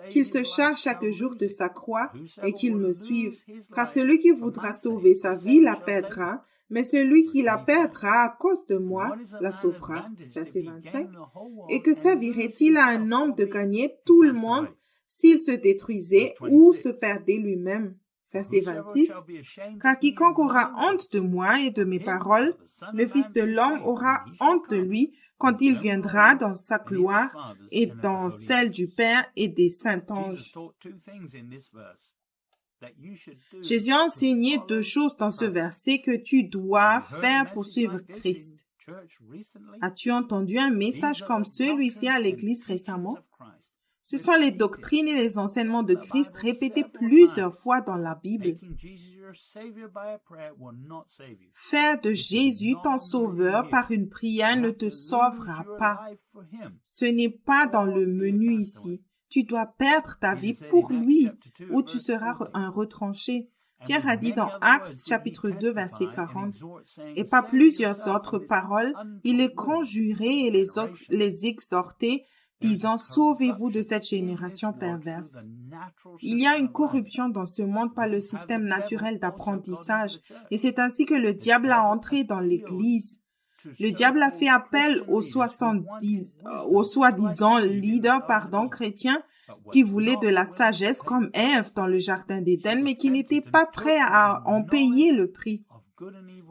qu'il se charge chaque jour de sa croix et qu'il me suive. Car celui qui voudra sauver sa vie la perdra, mais celui qui la perdra à cause de moi la sauvera. » Verset 25. « Et que servirait-il à un homme de gagner tout le monde s'il se détruisait ou se perdait lui-même? Verset 26. Car quiconque aura honte de moi et de mes paroles, le Fils de l'homme aura honte de lui quand il viendra dans sa gloire et dans celle du Père et des saints anges. Jésus a enseigné deux choses dans ce verset que tu dois faire pour suivre Christ. As-tu entendu un message comme celui-ci à l'Église récemment? Ce sont les doctrines et les enseignements de Christ répétés plusieurs fois dans la Bible. Faire de Jésus ton sauveur par une prière ne te sauvera pas. Ce n'est pas dans le menu ici. Tu dois perdre ta vie pour lui ou tu seras un retranché. Pierre a dit dans Actes chapitre 2 verset 40, et par plusieurs autres paroles, il les conjurait et les exhortait, disant, sauvez-vous de cette génération perverse. Il y a une corruption dans ce monde par le système naturel d'apprentissage, et c'est ainsi que le diable a entré dans l'Église. Le diable a fait appel aux soi-disant leaders, chrétiens, qui voulaient de la sagesse comme Ève dans le jardin d'Éden, mais qui n'étaient pas prêts à en payer le prix.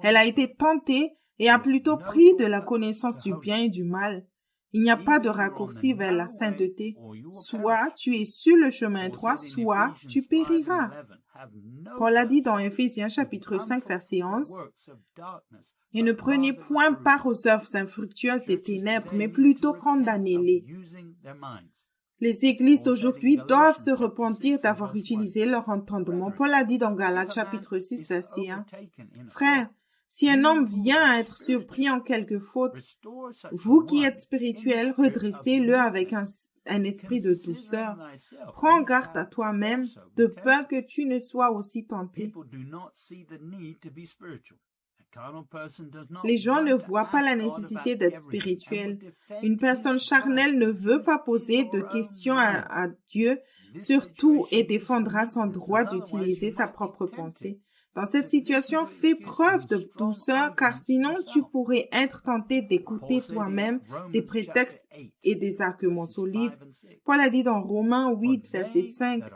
Elle a été tentée et a plutôt pris de la connaissance du bien et du mal. Il n'y a pas de raccourci vers la sainteté. Soit tu es sur le chemin droit, soit tu périras. Paul a dit dans Éphésiens chapitre 5 verset 11, « Et ne prenez point part aux œuvres infructueuses des ténèbres, mais plutôt condamnez-les. » Les églises d'aujourd'hui doivent se repentir d'avoir utilisé leur entendement. Paul a dit dans Galates chapitre 6 verset 1, « Frères, si un homme vient à être surpris en quelque faute, vous qui êtes spirituels, redressez-le avec un esprit de douceur. Prends garde à toi-même, de peur que tu ne sois aussi tenté. » Les gens ne voient pas la nécessité d'être spirituel. Une personne charnelle ne veut pas poser de questions à Dieu, surtout, et défendra son droit d'utiliser sa propre pensée. Dans cette situation, fais preuve de douceur, car sinon tu pourrais être tenté d'écouter toi-même des prétextes et des arguments solides. Paul a dit dans Romains 8, verset 5, «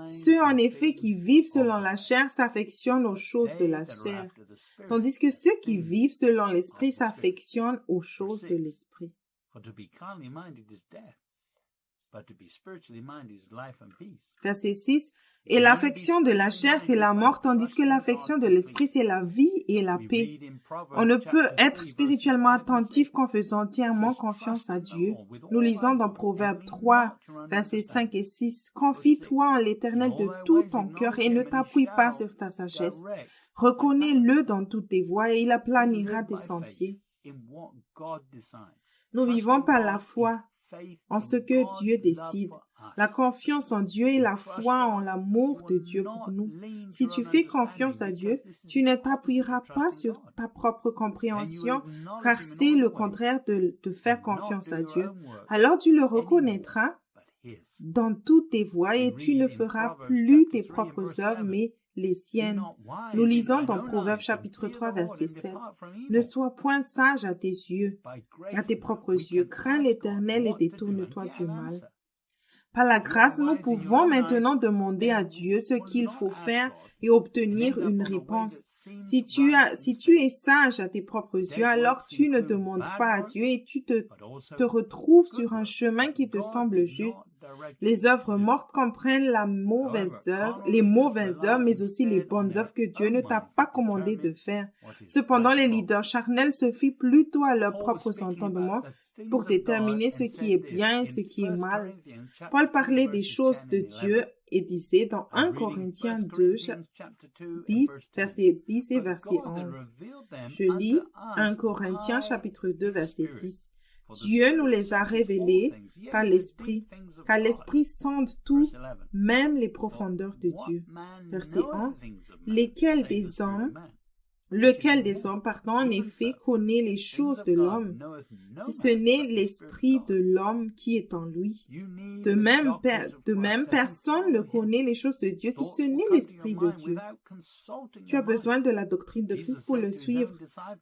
Ceux en effet qui vivent selon la chair s'affectionnent aux choses de la chair, tandis que ceux qui vivent selon l'esprit s'affectionnent aux choses de l'esprit. » Verset 6. Et l'affection de la chair, c'est la mort, tandis que l'affection de l'esprit, c'est la vie et la paix. On ne peut être spirituellement attentif qu'en faisant entièrement confiance à Dieu. Nous lisons dans Proverbe 3, versets 5 et 6. « Confie-toi en l'Éternel de tout ton cœur et ne t'appuie pas sur ta sagesse. Reconnais-le dans toutes tes voies et il aplanira tes sentiers. » Nous vivons par la foi en ce que Dieu décide. La confiance en Dieu et la foi en l'amour de Dieu pour nous. Si tu fais confiance à Dieu, tu ne t'appuieras pas sur ta propre compréhension, car c'est le contraire de faire confiance à Dieu. Alors tu le reconnaîtras dans toutes tes voies et tu ne feras plus tes propres œuvres, mais les siennes. Nous lisons dans Proverbes chapitre 3, verset 7. « Ne sois point sage à tes yeux, à tes propres yeux. Crains l'Éternel et détourne-toi du mal. » Par la grâce, nous pouvons maintenant demander à Dieu ce qu'il faut faire et obtenir une réponse. Si tu es sage à tes propres yeux, alors tu ne demandes pas à Dieu et tu te retrouves sur un chemin qui te semble juste. Les œuvres mortes comprennent les mauvaises œuvres, mais aussi les bonnes œuvres que Dieu ne t'a pas commandé de faire. Cependant, les leaders charnels se fient plutôt à leurs propres entendements pour déterminer ce qui est bien et ce qui est mal. Paul parlait des choses de Dieu et disait dans 1 Corinthiens 2, 10, verset 10 et verset 11. Je lis 1 Corinthiens chapitre 2, verset 10. Dieu nous les a révélés par l'Esprit, car l'Esprit sonde tout, même les profondeurs de Dieu. Verset 11. Lesquels des hommes Lequel des hommes, en effet, connaît les choses de l'homme, si ce n'est l'esprit de l'homme qui est en lui? De même, personne ne connaît les choses de Dieu si ce n'est l'esprit de Dieu. Tu as besoin de la doctrine de Christ pour le suivre.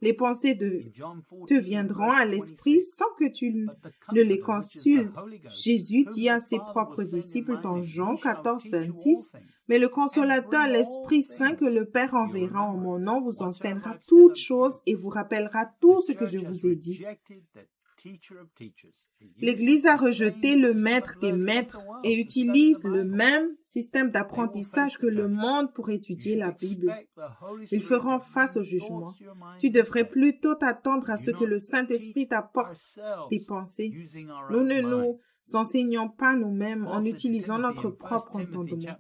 Les pensées te viendront à l'esprit sans que tu ne les consultes. Jésus dit à ses propres disciples dans Jean 14, 26, « Mais le consolateur, l'Esprit Saint que le Père enverra en mon nom, vous enseignera toutes choses et vous rappellera tout ce que je vous ai dit. » L'Église a rejeté le maître des maîtres et utilise le même système d'apprentissage que le monde pour étudier la Bible. Ils feront face au jugement. Tu devrais plutôt t'attendre à ce que le Saint-Esprit t'apporte tes pensées. Nous ne nous enseignons pas nous-mêmes en utilisant notre propre entendement.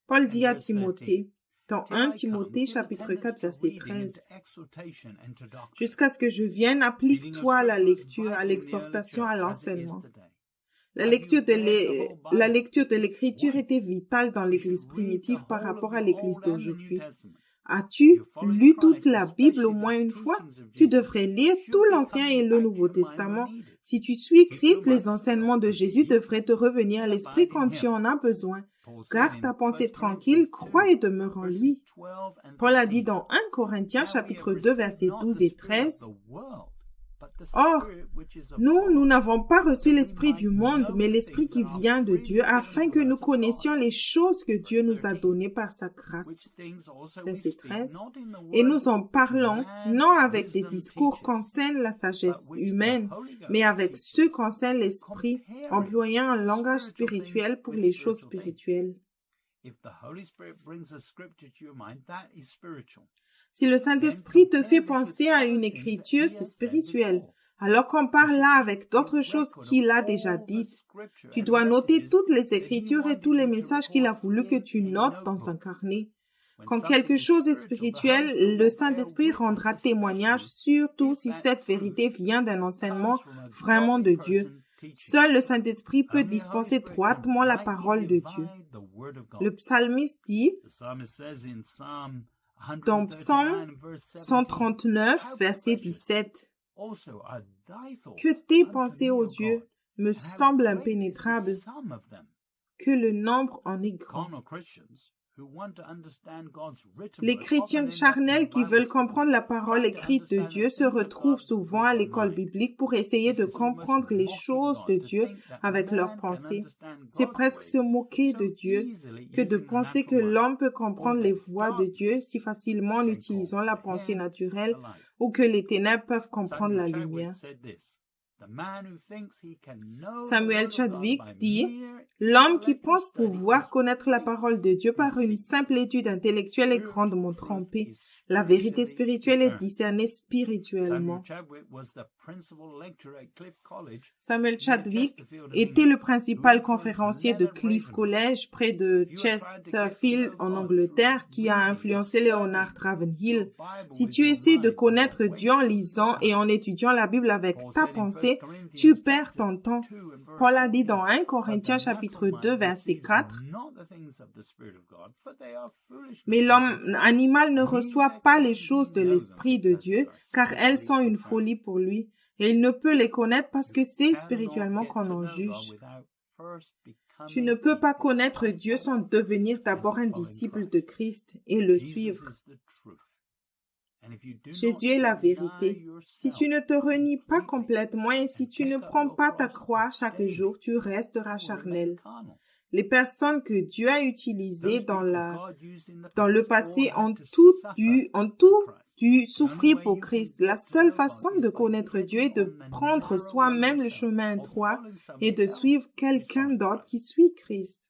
Paul dit à Timothée, dans 1 Timothée chapitre 4 verset 13, « Jusqu'à ce que je vienne, applique-toi à la lecture, à l'exhortation, à l'enseignement. » La lecture de l'Écriture était vitale dans l'Église primitive par rapport à l'Église d'aujourd'hui. As-tu lu toute la Bible au moins une fois? Tu devrais lire tout l'Ancien et le Nouveau Testament. Si tu suis Christ, les enseignements de Jésus devraient te revenir à l'esprit quand tu en as besoin. Garde ta pensée tranquille, crois et demeure en lui. Paul a dit dans 1 Corinthiens chapitre 2 versets 12 et 13, « Or, nous n'avons pas reçu l'esprit du monde, mais l'esprit qui vient de Dieu, afin que nous connaissions les choses que Dieu nous a données par sa grâce. » Verset 13. « Et nous en parlons, non avec des discours qu'enseigne la sagesse humaine, mais avec ceux qu'enseigne l'esprit, employant un langage spirituel pour les choses spirituelles. » Si le Saint-Esprit te fait penser à une écriture, c'est spirituel. Alors compare-la avec d'autres choses qu'il a déjà dites. Tu dois noter toutes les écritures et tous les messages qu'il a voulu que tu notes dans un carnet. Quand quelque chose est spirituel, le Saint-Esprit rendra témoignage, surtout si cette vérité vient d'un enseignement vraiment de Dieu. Seul le Saint-Esprit peut dispenser droitement la parole de Dieu. Le psalmiste dit, dans Psaume 139, verset 17, « Que tes pensées, ô Dieu, me semblent impénétrables, que le nombre en est grand. » Les chrétiens charnels qui veulent comprendre la parole écrite de Dieu se retrouvent souvent à l'école biblique pour essayer de comprendre les choses de Dieu avec leurs pensées. C'est presque se moquer de Dieu que de penser que l'homme peut comprendre les voies de Dieu si facilement en utilisant la pensée naturelle ou que les ténèbres peuvent comprendre la lumière. Samuel Chadwick dit, « L'homme qui pense pouvoir connaître la parole de Dieu par une simple étude intellectuelle est grandement trompé. La vérité spirituelle est discernée spirituellement. » Samuel Chadwick était le principal conférencier de Cliff College près de Chesterfield en Angleterre qui a influencé Leonard Ravenhill. Si tu essaies de connaître Dieu en lisant et en étudiant la Bible avec ta pensée, tu perds ton temps. Paul a dit dans 1 Corinthiens chapitre 2 verset 4, « Mais l'homme animal ne reçoit pas les choses de l'Esprit de Dieu, car elles sont une folie pour lui, et il ne peut les connaître parce que c'est spirituellement qu'on en juge. » Tu ne peux pas connaître Dieu sans devenir d'abord un disciple de Christ et le suivre. Jésus est la vérité. Si tu ne te renies pas complètement et si tu ne prends pas ta croix chaque jour, tu resteras charnel. Les personnes que Dieu a utilisées dans le passé ont tout dû souffrir pour Christ. La seule façon de connaître Dieu est de prendre soi-même le chemin droit et de suivre quelqu'un d'autre qui suit Christ.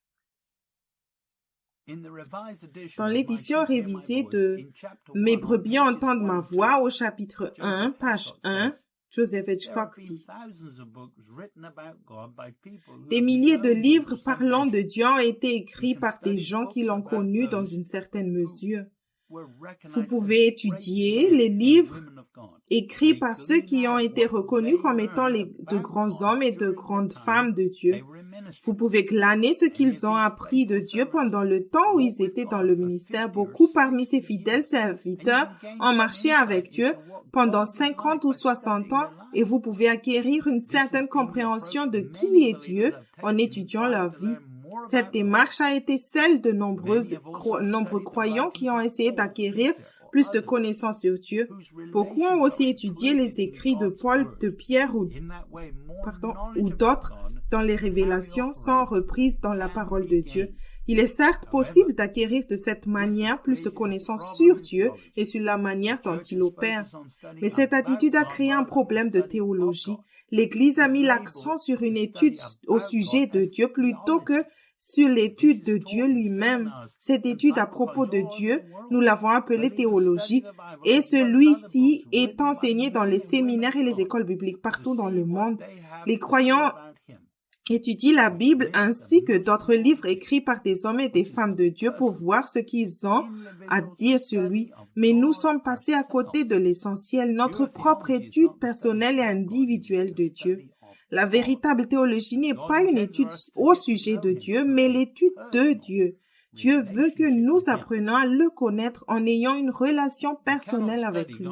Dans l'édition révisée de « Mes brebis entendent ma voix » au chapitre 1, page 1, Joseph Hitchcock dit « Des milliers de livres parlant de Dieu ont été écrits par des gens qui l'ont connu dans une certaine mesure. Vous pouvez étudier les livres écrits par ceux qui ont été reconnus comme étant de grands hommes et de grandes femmes de Dieu. Vous pouvez glaner ce qu'ils ont appris de Dieu pendant le temps où ils étaient dans le ministère. Beaucoup parmi ces fidèles serviteurs ont marché avec Dieu pendant 50 ou 60 ans et vous pouvez acquérir une certaine compréhension de qui est Dieu en étudiant leur vie. Cette démarche a été celle de nombreux croyants qui ont essayé d'acquérir plus de connaissances sur Dieu. Beaucoup ont aussi étudié les écrits de Paul, de Pierre ou d'autres dans les révélations sans reprise dans la parole de Dieu. Il est certes possible d'acquérir de cette manière plus de connaissances sur Dieu et sur la manière dont il opère. Mais cette attitude a créé un problème de théologie. L'Église a mis l'accent sur une étude au sujet de Dieu plutôt que sur l'étude de Dieu lui-même. Cette étude à propos de Dieu, nous l'avons appelée théologie, et celui-ci est enseigné dans les séminaires et les écoles bibliques partout dans le monde. Les croyants étudient la Bible ainsi que d'autres livres écrits par des hommes et des femmes de Dieu pour voir ce qu'ils ont à dire sur lui. Mais nous sommes passés à côté de l'essentiel, notre propre étude personnelle et individuelle de Dieu. La véritable théologie n'est pas une étude au sujet de Dieu, mais l'étude de Dieu. Dieu veut que nous apprenions à le connaître en ayant une relation personnelle avec lui.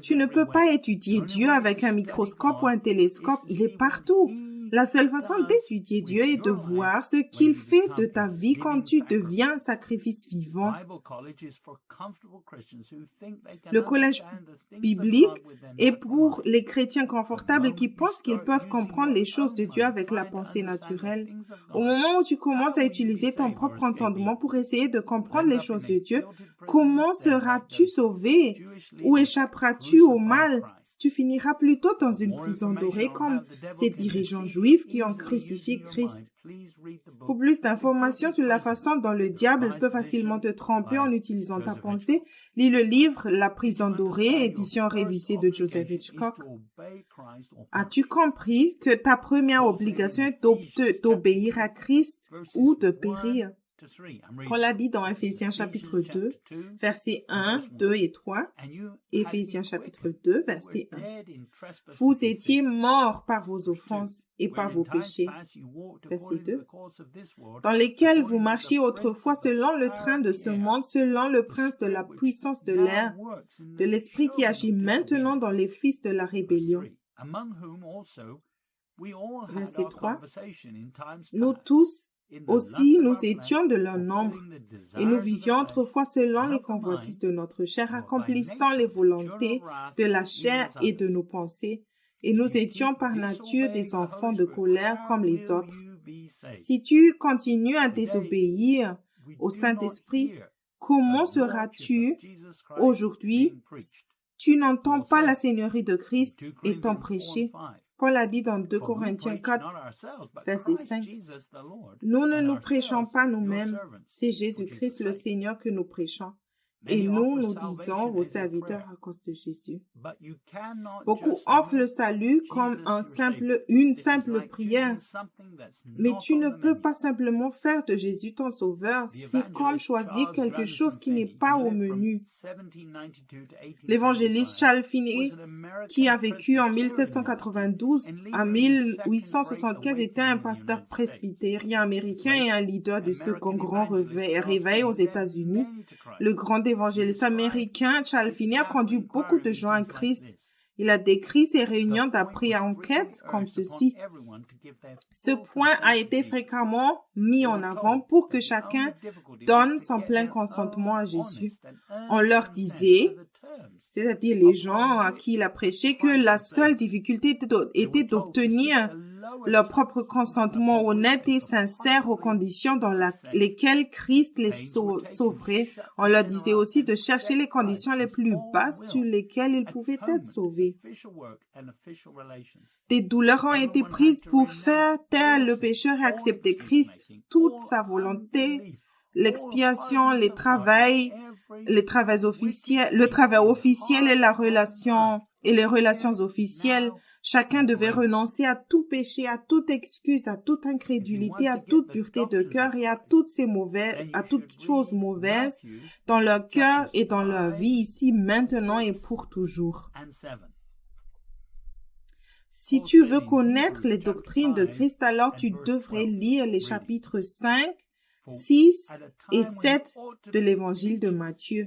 Tu ne peux pas étudier Dieu avec un microscope ou un télescope, il est partout. La seule façon d'étudier Dieu est de voir ce qu'il fait de ta vie quand tu deviens un sacrifice vivant. Le collège biblique est pour les chrétiens confortables qui pensent qu'ils peuvent comprendre les choses de Dieu avec la pensée naturelle. Au moment où tu commences à utiliser ton propre entendement pour essayer de comprendre les choses de Dieu, comment seras-tu sauvé? Ou échapperas-tu au mal? Tu finiras plutôt dans une prison dorée comme ces dirigeants juifs qui ont crucifié Christ. Pour plus d'informations sur la façon dont le diable peut facilement te tromper en utilisant ta pensée, lis le livre La prison dorée, édition révisée de Joseph Hitchcock. As-tu compris que ta première obligation est d'obéir à Christ ou de périr? Paul a dit dans Éphésiens chapitre 2, versets 1, 2 et 3, Éphésiens chapitre 2, verset 1. Vous étiez morts par vos offenses et par vos péchés, verset 2, dans lesquels vous marchiez autrefois selon le train de ce monde, selon le prince de la puissance de l'air, de l'esprit qui agit maintenant dans les fils de la rébellion. Verset 3. Nous tous aussi, nous étions de leur nombre, et nous vivions autrefois selon les convoitises de notre chair, accomplissant les volontés de la chair et de nos pensées, et nous étions par nature des enfants de colère comme les autres. Si tu continues à désobéir au Saint-Esprit, comment seras-tu aujourd'hui? Tu n'entends pas la Seigneurie de Christ étant prêchée. Paul a dit dans 2 Corinthiens 4, verset 5, « Nous ne nous prêchons pas nous-mêmes, c'est Jésus-Christ le Seigneur que nous prêchons. Et nous disons aux serviteurs à cause de Jésus. » Beaucoup offrent le salut comme une simple prière. Mais tu ne peux pas simplement faire de Jésus ton sauveur. C'est comme choisir quelque chose qui n'est pas au menu. L'évangéliste Charles Finney, qui a vécu en 1792 à 1875, était un pasteur presbytérien américain et un leader du second grand réveil aux États-Unis. Le grand évangéliste américain Charles Finney a conduit beaucoup de gens à Christ. Il a décrit ces réunions d'après-enquête comme ceci. Ce point a été fréquemment mis en avant pour que chacun donne son plein consentement à Jésus. On leur disait, c'est-à-dire les gens à qui il a prêché, que la seule difficulté était d'obtenir leur propre consentement honnête et sincère aux conditions dans lesquelles Christ les sauverait. On leur disait aussi de chercher les conditions les plus basses sur lesquelles ils pouvaient être sauvés. Des douleurs ont été prises pour faire taire le pécheur et accepter Christ, toute sa volonté, l'expiation, le travail officiel et les relations officielles. Chacun devait renoncer à tout péché, à toute excuse, à toute incrédulité, à toute dureté de cœur et à toutes choses mauvaises dans leur cœur et dans leur vie, ici, maintenant et pour toujours. Si tu veux connaître les doctrines de Christ, alors tu devrais lire les chapitres 5, 6 et 7 de l'évangile de Matthieu.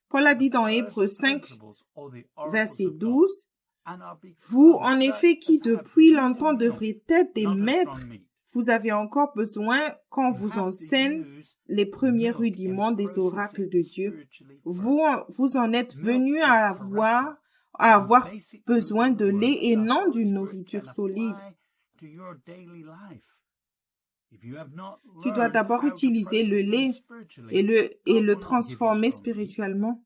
Paul a dit dans Hébreux 5, verset 12, « Vous, en effet, qui depuis longtemps devriez être des maîtres, vous avez encore besoin qu'on vous enseigne les premiers rudiments des oracles de Dieu. Vous en êtes venus à avoir besoin de lait et non d'une nourriture solide. Tu dois d'abord utiliser le lait et le transformer spirituellement.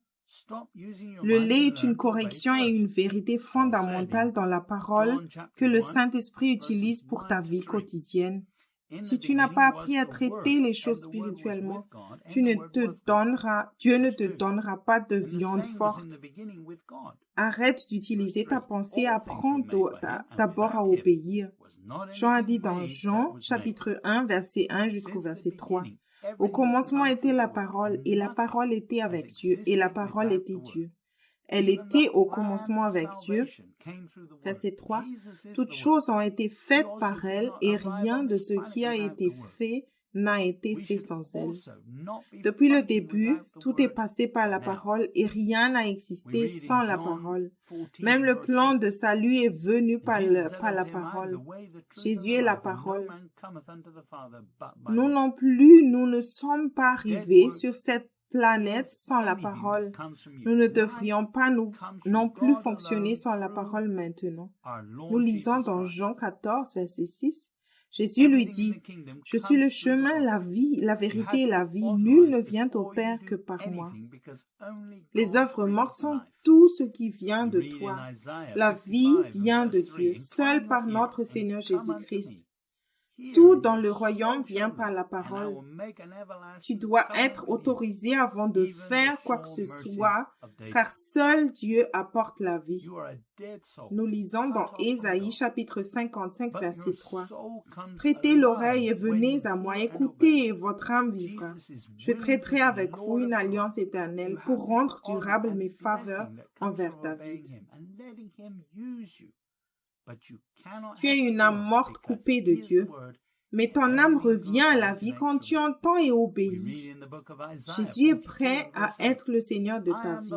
Le lait est une correction et une vérité fondamentale dans la parole que le Saint-Esprit utilise pour ta vie quotidienne. Si tu n'as pas appris à traiter les choses spirituellement, Dieu ne te donnera pas de viande forte. Arrête d'utiliser ta pensée, apprends d'abord à obéir. Jean a dit dans Jean, chapitre 1, verset 1 jusqu'au verset 3. Au commencement était la parole, et la parole était avec Dieu, et la parole était Dieu. Elle était au commencement avec Dieu. Verset 3. Toutes choses ont été faites par elle, et rien de ce qui a été fait n'a été fait sans elle. Depuis le début, tout est passé par la parole, et rien n'a existé sans la parole. Même le plan de salut est venu par la parole. Jésus est la parole. Nous non plus, nous ne sommes pas arrivés sur cette planète sans la parole. Nous ne devrions pas non plus fonctionner sans la parole maintenant. Nous lisons dans Jean 14, verset 6. Jésus lui dit, « Je suis le chemin, la vie, la vérité et la vie. Nul ne vient au Père que par moi. » Les œuvres mortes sont tout ce qui vient de toi. La vie vient de Dieu, seul par notre Seigneur Jésus-Christ. Tout dans le royaume vient par la parole. Tu dois être autorisé avant de faire quoi que ce soit, car seul Dieu apporte la vie. Nous lisons dans Ésaïe chapitre 55, verset 3. « Prêtez l'oreille et venez à moi, écoutez et votre âme vivra. Je traiterai avec vous une alliance éternelle pour rendre durable mes faveurs envers David. » Tu es une âme morte coupée de Dieu, mais ton âme revient à la vie quand tu entends et obéis. Jésus est prêt à être le Seigneur de ta vie.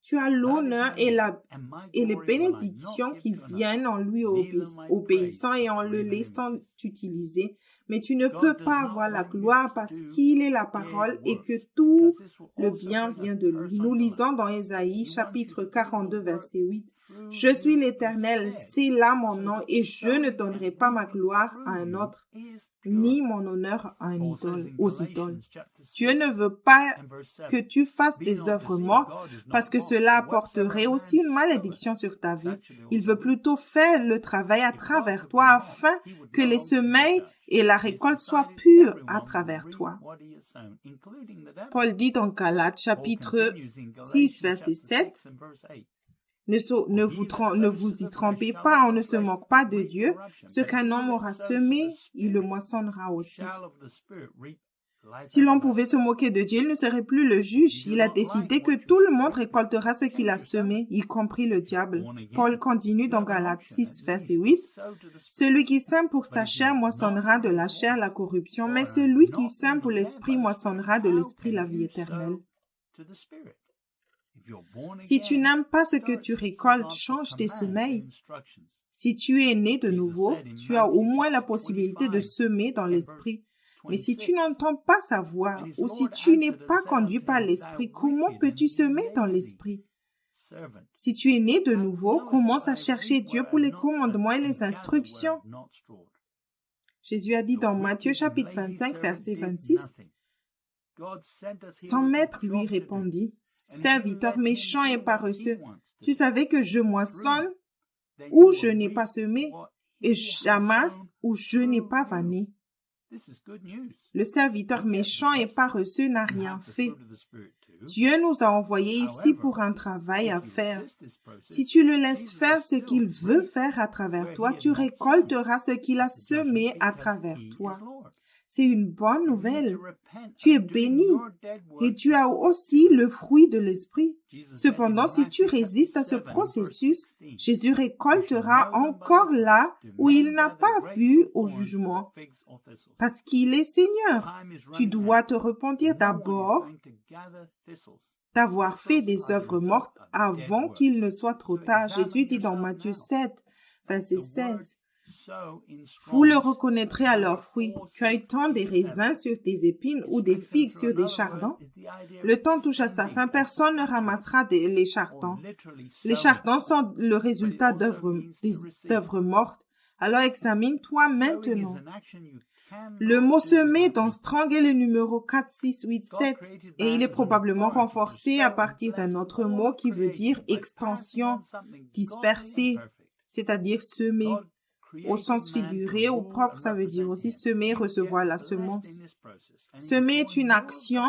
Tu as l'honneur et les bénédictions qui viennent en lui obéissant et en le laissant utiliser, mais tu ne peux pas avoir la gloire parce qu'il est la parole et que tout le bien vient de lui. Nous lisons dans Ésaïe chapitre 42 verset 8. « Je suis l'Éternel, c'est là mon nom, et je ne donnerai pas ma gloire à un autre, ni mon honneur à aux idoles. » Dieu ne veut pas que tu fasses des œuvres mortes parce que cela apporterait aussi une malédiction sur ta vie. Il veut plutôt faire le travail à travers toi afin que les semeilles et la récolte soient pures à travers toi. Paul dit dans Galates chapitre 6 verset 7, Ne vous y trompez pas, on ne se moque pas de Dieu. Ce qu'un homme aura semé, il le moissonnera aussi. Si l'on pouvait se moquer de Dieu, il ne serait plus le juge. Il a décidé que tout le monde récoltera ce qu'il a semé, y compris le diable. Paul continue dans Galates 6, verset 8. « Celui qui sème pour sa chair moissonnera de la chair la corruption, mais celui qui sème pour l'esprit moissonnera de l'esprit la vie éternelle. » Si tu n'aimes pas ce que tu récoltes, change tes semeilles. Si tu es né de nouveau, tu as au moins la possibilité de semer dans l'esprit. Mais si tu n'entends pas sa voix, ou si tu n'es pas conduit par l'esprit, comment peux-tu semer dans l'esprit? Si tu es né de nouveau, commence à chercher Dieu pour les commandements et les instructions. Jésus a dit dans Matthieu chapitre 25, verset 26, son maître lui répondit, « Serviteur méchant et paresseux, tu savais que je moissonne où je n'ai pas semé et j'amasse où je n'ai pas vanné. » Le serviteur méchant et paresseux n'a rien fait. Dieu nous a envoyés ici pour un travail à faire. Si tu le laisses faire ce qu'il veut faire à travers toi, tu récolteras ce qu'il a semé à travers toi. C'est une bonne nouvelle. Tu es béni et tu as aussi le fruit de l'esprit. Cependant, si tu résistes à ce processus, Jésus récoltera encore là où il n'a pas vu au jugement. Parce qu'il est Seigneur. Tu dois te repentir d'abord d'avoir fait des œuvres mortes avant qu'il ne soit trop tard. Jésus dit dans Matthieu 7, verset 16, « Vous le reconnaîtrez à leurs fruits. Cueille-t-on des raisins sur des épines ou des figues sur des chardons? Le temps touche à sa fin, personne ne ramassera les chardons. Les chardons sont le résultat d'œuvres mortes. Alors examine-toi maintenant. » Le mot semer dans Strong est le numéro 4687 et il est probablement renforcé à partir d'un autre mot qui veut dire extension, disperser, c'est-à-dire semer. Au sens figuré ou propre, ça veut dire aussi semer, recevoir la semence. Semer est une action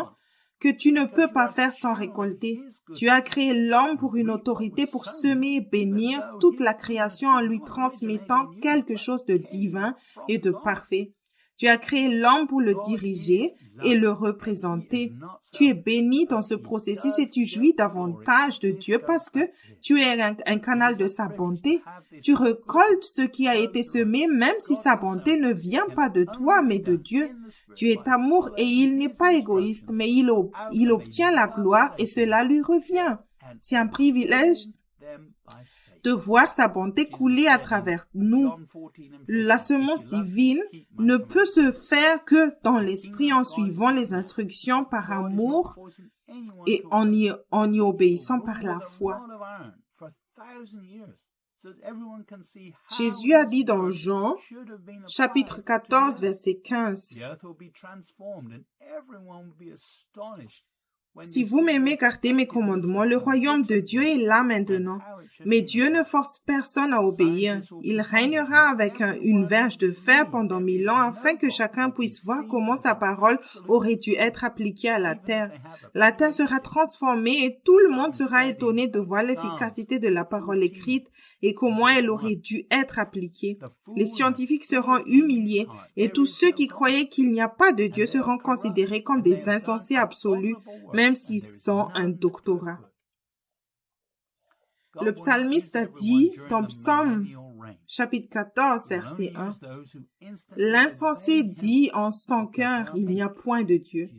que tu ne peux pas faire sans récolter. Dieu a créé l'homme pour une autorité pour semer et bénir toute la création en lui transmettant quelque chose de divin et de parfait. Tu as créé l'homme pour le diriger et le représenter. Tu es béni dans ce processus et tu jouis davantage de Dieu parce que tu es un canal de sa bonté. Tu récoltes ce qui a été semé même si sa bonté ne vient pas de toi mais de Dieu. Dieu est amour et il n'est pas égoïste mais il obtient la gloire et cela lui revient. C'est un privilège de voir sa bonté couler à travers nous. La semence divine ne peut se faire que dans l'esprit en suivant les instructions par amour et en y obéissant par la foi. Jésus a dit dans Jean, chapitre 14, verset 15, « Si vous m'aimez, gardez mes commandements. Le royaume de Dieu est là maintenant. Mais Dieu ne force personne à obéir. Il régnera avec une verge de fer pendant 1000 ans afin que chacun puisse voir comment sa parole aurait dû être appliquée à la terre. La terre sera transformée et tout le monde sera étonné de voir l'efficacité de la parole écrite et comment elle aurait dû être appliquée. Les scientifiques seront humiliés et tous ceux qui croyaient qu'il n'y a pas de Dieu seront considérés comme des insensés absolus, même s'ils ont un doctorat. » Le psalmiste a dit dans Psaume chapitre 14, verset 1, « L'insensé dit en son cœur, il n'y a point de Dieu.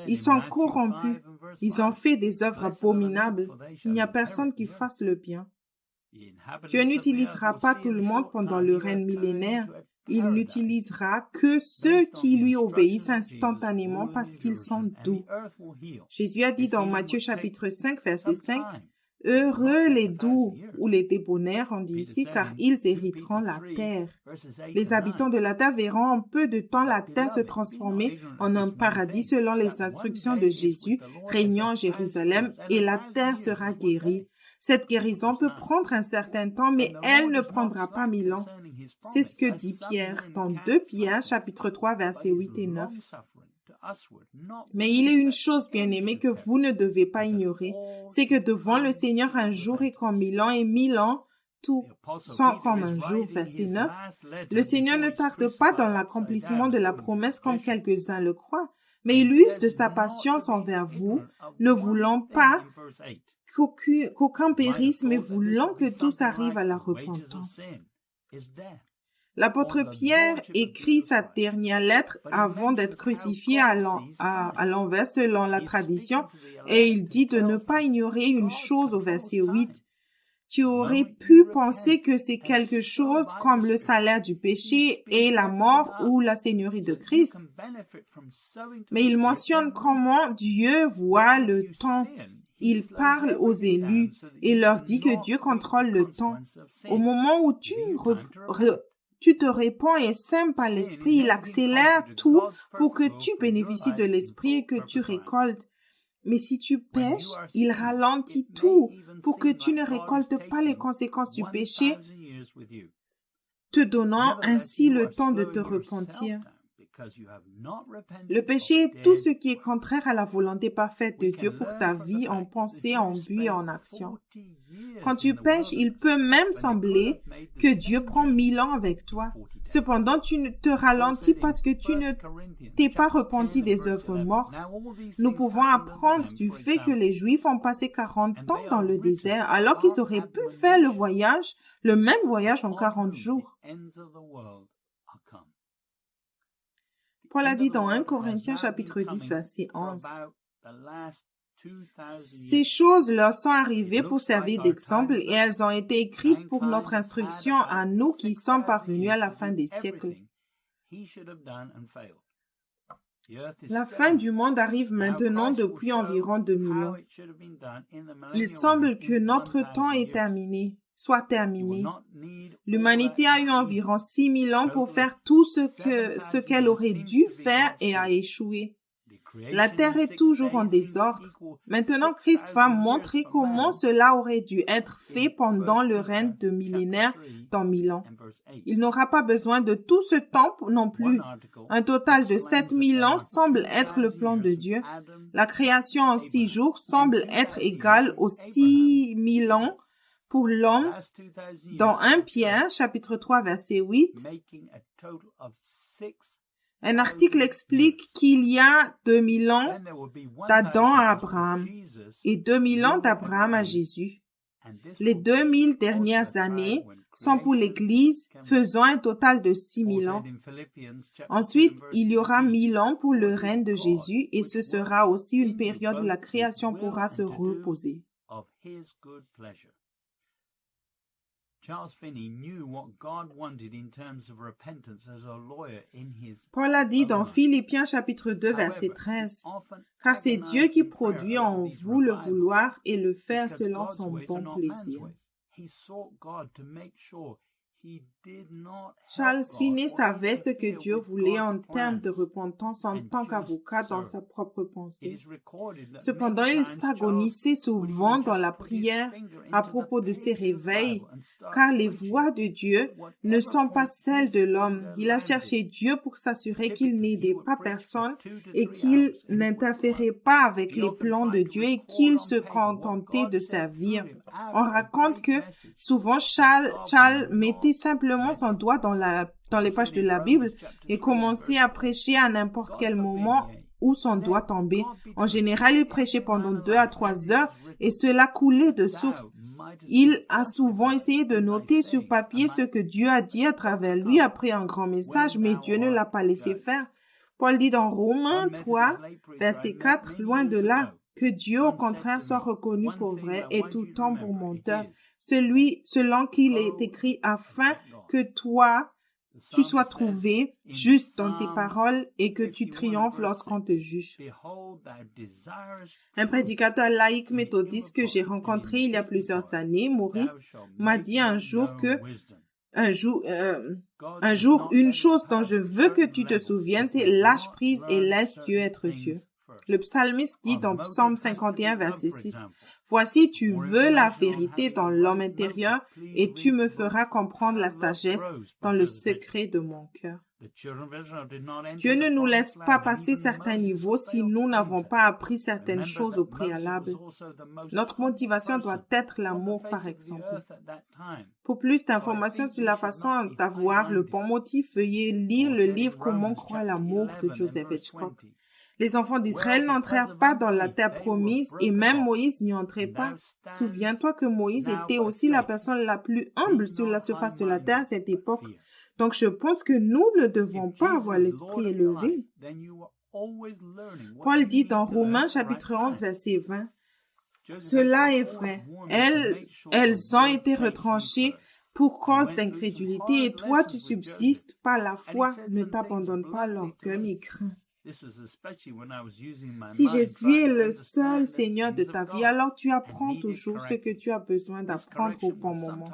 Ils sont corrompus, ils ont fait des œuvres abominables, il n'y a personne qui fasse le bien. » Dieu n'utilisera pas tout le monde pendant le règne millénaire. Il n'utilisera que ceux qui lui obéissent instantanément parce qu'ils sont doux. Jésus a dit dans Matthieu chapitre 5, verset 5, « Heureux les doux ou les débonnaires, on dit ici, car ils hériteront la terre. » Les habitants de la terre verront en peu de temps la terre se transformer en un paradis selon les instructions de Jésus, régnant à Jérusalem, et la terre sera guérie. Cette guérison peut prendre un certain temps, mais elle ne prendra pas 1000 ans. C'est ce que dit Pierre dans 2 Pierre, chapitre 3, versets 8 et 9. Mais il est une chose, bien-aimée, que vous ne devez pas ignorer, c'est que devant le Seigneur, un jour est comme 1000 ans et 1000 ans, tout sont comme un jour. Verset 9. Le Seigneur ne tarde pas dans l'accomplissement de la promesse comme quelques-uns le croient, mais il use de sa patience envers vous, ne voulant pas qu'aucun périsse, mais voulant que tous arrivent à la repentance. L'apôtre Pierre écrit sa dernière lettre avant d'être crucifié à l'envers selon la tradition et il dit de ne pas ignorer une chose au verset 8. Tu aurais pu penser que c'est quelque chose comme le salaire du péché et la mort ou la seigneurie de Christ. Mais il mentionne comment Dieu voit le temps. Il parle aux élus et leur dit que Dieu contrôle le temps. Au moment où tu te répands et sèmes par l'Esprit, il accélère tout pour que tu bénéficies de l'Esprit et que tu récoltes. Mais si tu pèches, il ralentit tout pour que tu ne récoltes pas les conséquences du péché, te donnant ainsi le temps de te repentir. Le péché est tout ce qui est contraire à la volonté parfaite de Dieu pour ta vie en pensée, en but et en action. Quand tu pèches, il peut même sembler que Dieu prend 1000 ans avec toi. Cependant, tu ne te ralentis parce que tu ne t'es pas repenti des œuvres mortes. Nous pouvons apprendre du fait que les Juifs ont passé 40 ans dans le désert alors qu'ils auraient pu faire le même voyage en 40 jours. Paul a dit dans 1 Corinthiens chapitre 10 verset 11, « Ces choses leur sont arrivées pour servir d'exemple et elles ont été écrites pour notre instruction à nous qui sommes parvenus à la fin des siècles. » La fin du monde arrive maintenant depuis environ 2000 ans. Il semble que notre temps soit terminé. L'humanité a eu environ 6000 ans pour faire tout ce qu'elle aurait dû faire et a échoué. La terre est toujours en désordre. Maintenant, Christ va montrer comment cela aurait dû être fait pendant le règne de millénaires dans 1000 ans. Il n'aura pas besoin de tout ce temps non plus. Un total de 7000 ans semble être le plan de Dieu. La création en 6 jours semble être égale aux 6000 ans pour l'homme. Dans 1 Pierre, chapitre 3, verset 8, un article explique qu'il y a 2000 ans d'Adam à Abraham et 2000 ans d'Abraham à Jésus. Les 2000 dernières années sont pour l'Église, faisant un total de 6000 ans. Ensuite, il y aura 1000 ans pour le règne de Jésus et ce sera aussi une période où la création pourra se reposer. Paul a dit dans Philippiens chapitre 2 verset 13, « Car c'est Dieu qui produit en vous le vouloir et le faire selon son bon plaisir. » Charles Finney savait ce que Dieu voulait en termes de repentance en tant qu'avocat dans sa propre pensée. Cependant, il s'agonisait souvent dans la prière à propos de ses réveils, car les voies de Dieu ne sont pas celles de l'homme. Il a cherché Dieu pour s'assurer qu'il n'aidait pas personne et qu'il n'interférait pas avec les plans de Dieu et qu'il se contentait de servir. On raconte que souvent Charles mettait simplement son doigt dans les pages de la Bible et commençait à prêcher à n'importe quel moment où son doigt tombait. En général, il prêchait pendant 2 à 3 heures et cela coulait de source. Il a souvent essayé de noter sur papier ce que Dieu a dit à travers lui après un grand message, mais Dieu ne l'a pas laissé faire. Paul dit dans Romains 3, verset 4, « Loin de là, que Dieu au contraire soit reconnu pour vrai et tout temps pour menteur, selon qu'il est écrit, afin que toi, tu sois trouvé juste dans tes paroles et que tu triomphes lorsqu'on te juge. » Un prédicateur laïque méthodiste que j'ai rencontré il y a plusieurs années, Maurice, m'a dit un jour, une chose dont je veux que tu te souviennes, c'est lâche prise et laisse Dieu être Dieu. Le psalmiste dit dans Psaume 51, verset 6, « Voici, tu veux la vérité dans l'homme intérieur et tu me feras comprendre la sagesse dans le secret de mon cœur. » Dieu ne nous laisse pas passer certains niveaux si nous n'avons pas appris certaines choses au préalable. Notre motivation doit être l'amour, par exemple. Pour plus d'informations sur la façon d'avoir le bon motif, veuillez lire le livre « Comment croire l'amour » de Joseph Hitchcock. Les enfants d'Israël n'entrèrent pas dans la terre promise et même Moïse n'y entrait pas. Souviens-toi que Moïse était aussi la personne la plus humble sur la surface de la terre à cette époque. Donc je pense que nous ne devons pas avoir l'esprit élevé. Paul dit dans Romains chapitre 11 verset 20, « Cela est vrai. Elles ont été retranchées pour cause d'incrédulité et toi tu subsistes par la foi. Ne t'abandonne pas à l'orgueil ni crains. » Si Jésus est le seul Seigneur de ta vie, alors tu apprends toujours ce que tu as besoin d'apprendre au bon moment.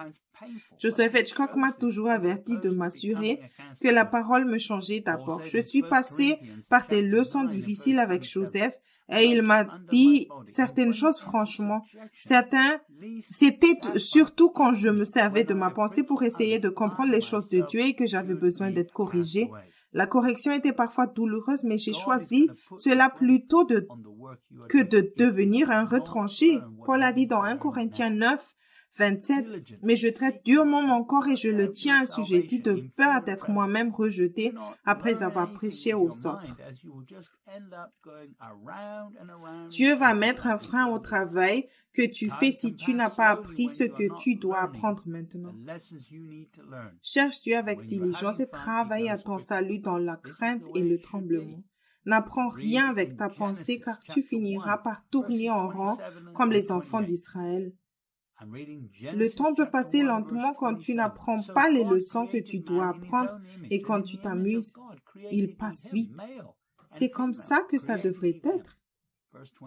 Joseph Hitchcock m'a toujours averti de m'assurer que la parole me changeait d'abord. Je suis passé par des leçons difficiles avec Joseph et il m'a dit certaines choses franchement. C'était surtout quand je me servais de ma pensée pour essayer de comprendre les choses de Dieu et que j'avais besoin d'être corrigé. La correction était parfois douloureuse, mais j'ai choisi cela plutôt que de devenir un retranché. Paul a dit dans 1 Corinthiens 9, 27, « Mais je traite durement mon corps et je le tiens assujetti de peur d'être moi-même rejeté après avoir prêché aux autres. » Dieu va mettre un frein au travail que tu fais si tu n'as pas appris ce que tu dois apprendre maintenant. Cherche Dieu avec diligence et travaille à ton salut dans la crainte et le tremblement. N'apprends rien avec ta pensée car tu finiras par tourner en rond comme les enfants d'Israël. Le temps peut passer lentement quand tu n'apprends pas les leçons que tu dois apprendre et quand tu t'amuses. Il passe vite. C'est comme ça que ça devrait être.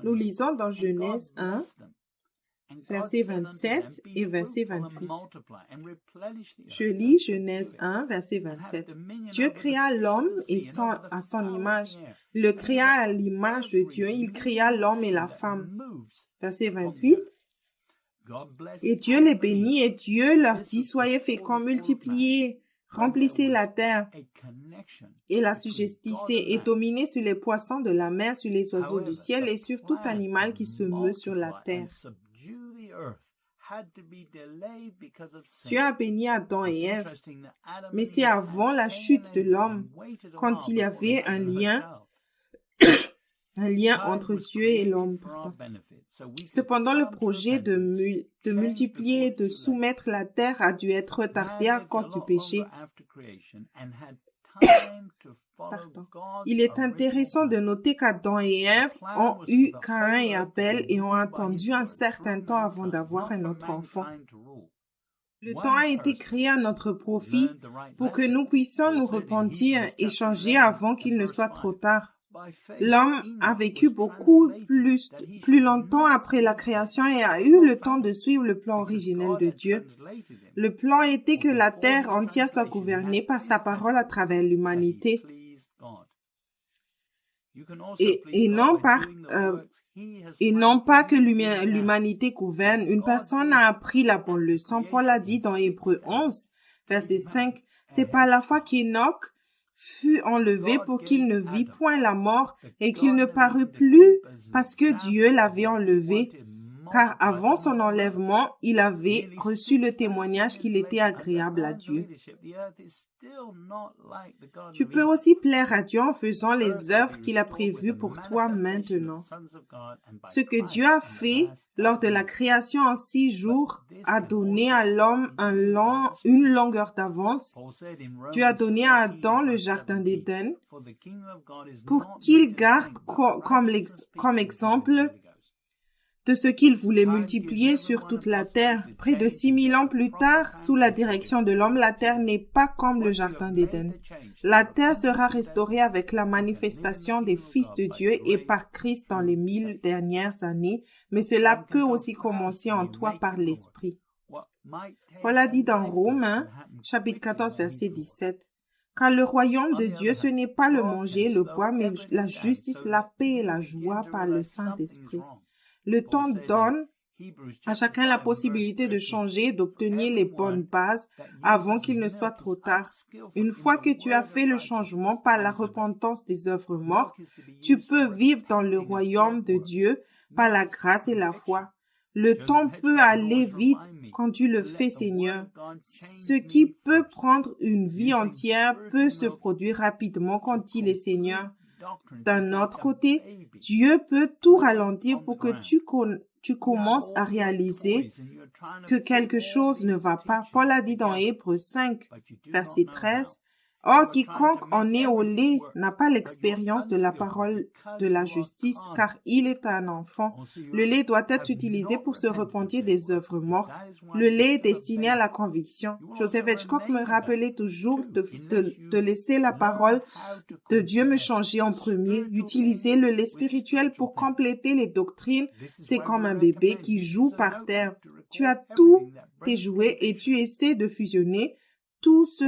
Nous lisons dans Genèse 1, verset 27 et verset 28. Je lis Genèse 1, verset 27. Dieu créa l'homme à son image. Il le créa à l'image de Dieu. Il créa l'homme et la femme. Verset 28. Et Dieu les bénit et Dieu leur dit, soyez féconds, multipliez, remplissez la terre et la sujettissez et dominez sur les poissons de la mer, sur les oiseaux du ciel et sur tout animal qui se meut sur la terre. Dieu a béni Adam et Ève, mais c'est avant la chute de l'homme, quand il y avait un lien entre Dieu et l'homme. Cependant, le projet de multiplier et de soumettre la terre a dû être retardé à cause du péché. Il est intéressant de noter qu'Adam et Ève ont eu Caïn et Abel et ont attendu un certain temps avant d'avoir un autre enfant. Le temps a été créé à notre profit pour que nous puissions nous repentir et changer avant qu'il ne soit trop tard. L'homme a vécu beaucoup plus longtemps après la création et a eu le temps de suivre le plan originel de Dieu. Le plan était que la terre entière soit gouvernée par sa parole à travers l'humanité et non pas que l'humanité gouverne. Une personne a appris la bonne leçon. Paul a dit dans Hébreux 11, verset 5, « C'est par la foi qu'Enoch fut enlevé pour qu'il ne vit point la mort et qu'il ne parut plus parce que Dieu l'avait enlevé, car avant son enlèvement, il avait reçu le témoignage qu'il était agréable à Dieu. » Tu peux aussi plaire à Dieu en faisant les œuvres qu'il a prévues pour toi maintenant. Ce que Dieu a fait lors de la création en 6 jours a donné à l'homme une longueur d'avance. Dieu a donné à Adam le jardin d'Éden pour qu'il garde comme exemple de ce qu'il voulait multiplier sur toute la terre. Près de 6000 ans plus tard, sous la direction de l'homme, la terre n'est pas comme le jardin d'Éden. La terre sera restaurée avec la manifestation des fils de Dieu et par Christ dans les 1000 dernières années, mais cela peut aussi commencer en toi par l'Esprit. Paul a dit dans Romains, chapitre 14, verset 17, « Car le royaume de Dieu, ce n'est pas le manger, le boire, mais la justice, la paix et la joie par le Saint-Esprit. » Le temps donne à chacun la possibilité de changer, d'obtenir les bonnes bases avant qu'il ne soit trop tard. Une fois que tu as fait le changement par la repentance des œuvres mortes, tu peux vivre dans le royaume de Dieu par la grâce et la foi. Le temps peut aller vite quand tu le fais, Seigneur. Ce qui peut prendre une vie entière peut se produire rapidement quand il est Seigneur. D'un autre côté, Dieu peut tout ralentir pour que tu commences à réaliser que quelque chose ne va pas. Paul a dit dans Hébreux 5, verset 13, « Or, quiconque en est au lait n'a pas l'expérience de la parole de la justice, car il est un enfant. Le lait doit être utilisé pour se repentir des œuvres mortes. Le lait est destiné à la conviction. » Joseph Hitchcock me rappelait toujours de laisser la parole de Dieu me changer en premier. Utiliser le lait spirituel pour compléter les doctrines, c'est comme un bébé qui joue par terre. Tu as tous tes jouets et tu essaies de fusionner tous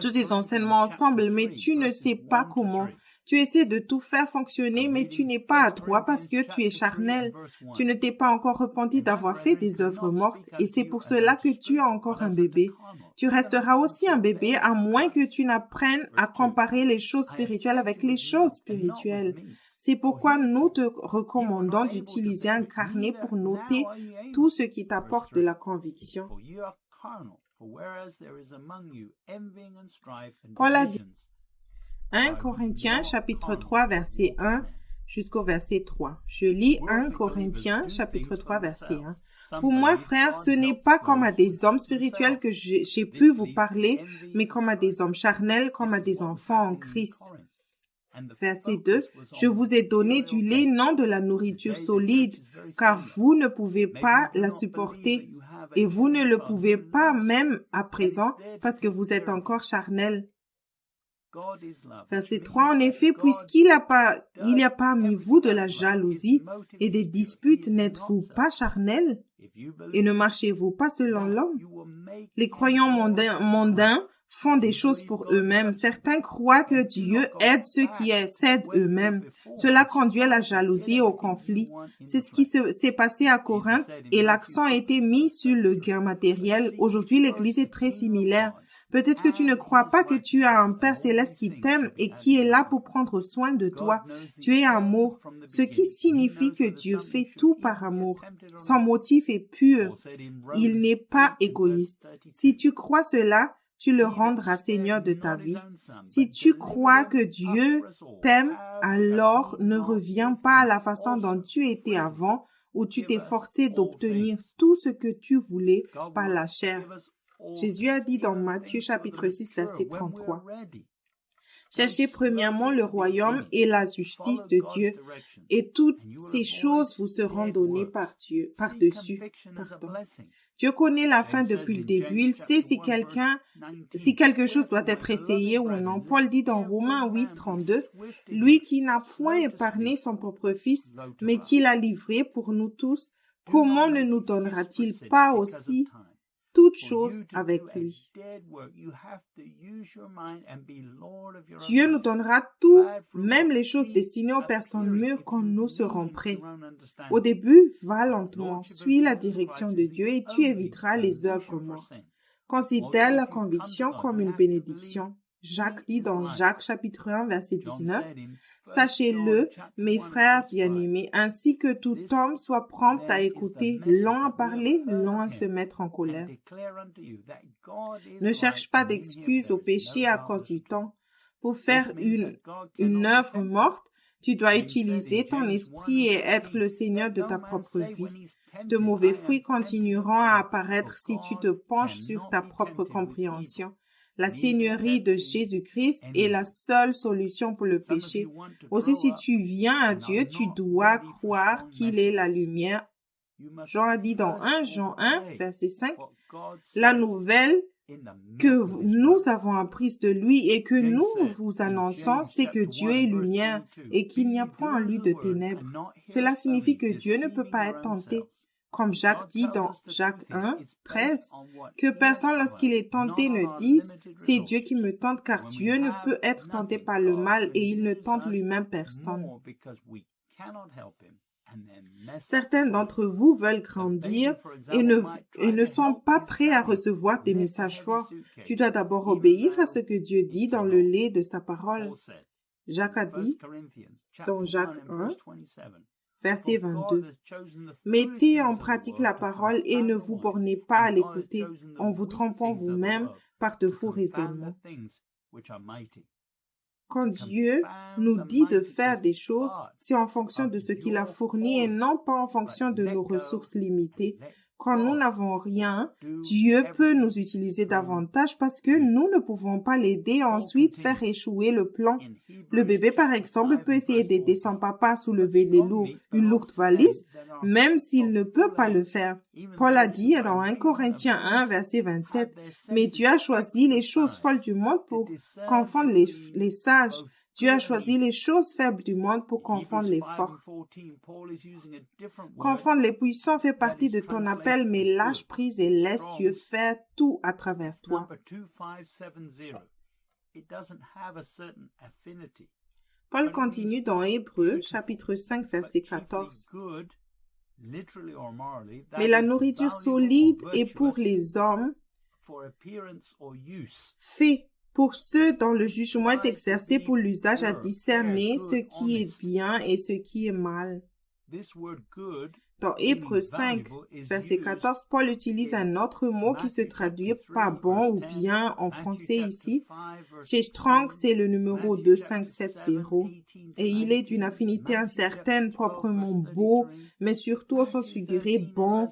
ces enseignements ensemble, mais tu ne sais pas comment. Tu essaies de tout faire fonctionner, mais tu n'es pas adroit parce que tu es charnel. Tu ne t'es pas encore repenti d'avoir fait des œuvres mortes et c'est pour cela que tu es encore un bébé. Tu resteras aussi un bébé à moins que tu n'apprennes à comparer les choses spirituelles avec les choses spirituelles. C'est pourquoi nous te recommandons d'utiliser un carnet pour noter tout ce qui t'apporte de la conviction. Paul a dit 1 Corinthiens chapitre 3 verset 1 jusqu'au verset 3. Je lis 1 Corinthiens chapitre 3 verset 1. Pour moi, frères, ce n'est pas comme à des hommes spirituels que j'ai pu vous parler, mais comme à des hommes charnels, comme à des enfants en Christ. Verset 2. Je vous ai donné du lait, non de la nourriture solide, car vous ne pouvez pas la supporter, et vous ne le pouvez pas même à présent, parce que vous êtes encore charnels. Verset 3. En effet, puisqu'il n'y a pas parmi vous de la jalousie et des disputes, n'êtes-vous pas charnels? Et ne marchez-vous pas selon l'homme? Les croyants mondains font des choses pour eux-mêmes. Certains croient que Dieu aide ceux qui s'aident eux-mêmes. Cela conduit à la jalousie et au conflit. C'est ce qui s'est passé à Corinthe et l'accent a été mis sur le gain matériel. Aujourd'hui, l'Église est très similaire. Peut-être que tu ne crois pas que tu as un Père céleste qui t'aime et qui est là pour prendre soin de toi. Tu es amour, ce qui signifie que Dieu fait tout par amour. Son motif est pur. Il n'est pas égoïste. Si tu crois cela, tu le rendras Seigneur de ta vie. Si tu crois que Dieu t'aime, alors ne reviens pas à la façon dont tu étais avant, où tu t'es forcé d'obtenir tout ce que tu voulais par la chair. Jésus a dit dans Matthieu chapitre 6 verset 33, « Cherchez premièrement le royaume et la justice de Dieu, et toutes ces choses vous seront données par-dessus. Dieu connaît la fin depuis le début. Il sait si quelque chose doit être essayé ou non. Paul dit dans Romains 8, 32, « Lui qui n'a point épargné son propre fils, mais qui l'a livré pour nous tous, comment ne nous donnera-t-il pas aussi toutes choses avec lui? » Dieu nous donnera tout, même les choses destinées aux personnes mûres quand nous serons prêts. Au début, va lentement, suis la direction de Dieu et tu éviteras les œuvres mortes. Considère la conviction comme une bénédiction. Jacques dit dans Jacques chapitre 1 verset 19, « Sachez-le, mes frères bien-aimés, ainsi que tout homme soit prompt à écouter, lent à parler, lent à se mettre en colère. Ne cherche pas d'excuses au péché à cause du temps. Pour faire une œuvre morte, tu dois utiliser ton esprit et être le Seigneur de ta propre vie. De mauvais fruits continueront à apparaître si tu te penches sur ta propre compréhension. La seigneurie de Jésus-Christ est la seule solution pour le péché. Aussi, si tu viens à Dieu, tu dois croire qu'il est la lumière. Jean a dit dans 1 Jean 1, verset 5, « La nouvelle que nous avons apprise de lui et que nous vous annonçons, c'est que Dieu est lumière et qu'il n'y a point en lui de ténèbres. Cela signifie que Dieu ne peut pas être tenté. Comme Jacques dit dans Jacques 1, 13, que personne lorsqu'il est tenté ne dise « c'est Dieu qui me tente » car Dieu ne peut être tenté par le mal et il ne tente lui-même personne. Certains d'entre vous veulent grandir et ne sont pas prêts à recevoir des messages forts. Tu dois d'abord obéir à ce que Dieu dit dans le lait de sa parole. Jacques a dit dans Jacques 1, verset 22. Mettez en pratique la parole et ne vous bornez pas à l'écouter en vous trompant vous-même par de faux raisonnements. Quand Dieu nous dit de faire des choses, c'est en fonction de ce qu'il a fourni et non pas en fonction de nos ressources limitées. Quand nous n'avons rien, Dieu peut nous utiliser davantage parce que nous ne pouvons pas l'aider et ensuite faire échouer le plan. Le bébé, par exemple, peut essayer d'aider son papa à soulever une lourde valise, même s'il ne peut pas le faire. Paul a dit dans 1 Corinthiens 1, verset 27, « Mais Dieu a choisi les choses folles du monde pour confondre les sages. Dieu a choisi les choses faibles du monde pour confondre les forts. » Confondre les puissants fait partie de ton appel, mais lâche prise et laisse Dieu faire tout à travers toi. Paul continue dans Hébreux, chapitre 5, verset 14. Mais la nourriture solide est pour les hommes, fait pour ceux dont le jugement est exercé pour l'usage à discerner ce qui est bien et ce qui est mal. Dans Hébreux 5, verset 14, Paul utilise un autre mot qui se traduit par bon ou bien en français ici. Chez Strong, c'est le numéro 2570 et il est d'une affinité incertaine, proprement beau, mais surtout au sens figuré bon,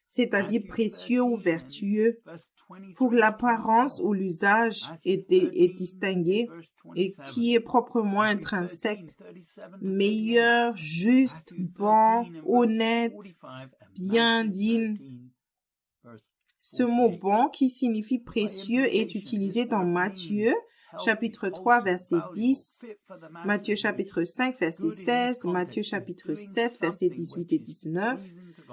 c'est-à-dire précieux ou vertueux. Pour l'apparence ou l'usage est distingué et qui est proprement intrinsèque, meilleur, juste, bon, honnête, bien, digne. Ce mot bon qui signifie précieux est utilisé dans Matthieu, chapitre 3, verset 10, Matthieu chapitre 5, verset 16, Matthieu chapitre 7, verset 18 et 19,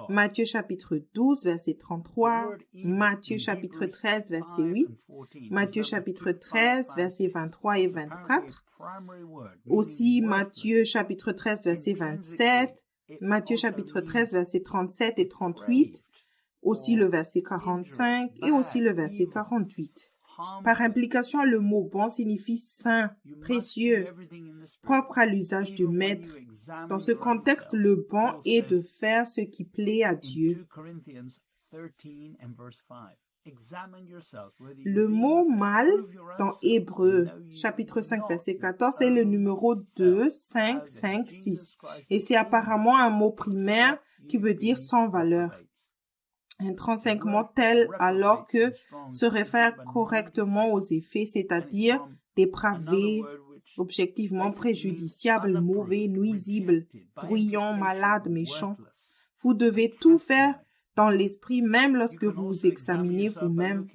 Matthieu chapitre 12, verset 33, Matthieu chapitre 13, verset 8, Matthieu chapitre 13, verset 23 et 24, aussi Matthieu chapitre 13, verset 27, Matthieu chapitre 13, verset 37 et 38, aussi le verset 45 et aussi le verset 48. Par implication, le mot bon signifie saint, précieux, propre à l'usage du maître. Dans ce contexte, le bon est de faire ce qui plaît à Dieu. Le mot mal dans Hébreux, chapitre 5, verset 14, est le numéro 2, 5, 5, 6. Et c'est apparemment un mot primaire qui veut dire sans valeur. Intrinsèquement tel alors que se réfère correctement aux effets, c'est-à-dire dépravé, objectivement préjudiciable, mauvais, nuisible, bruyant, malade, méchant. Vous devez tout faire dans l'esprit même lorsque vous vous examinez vous-même.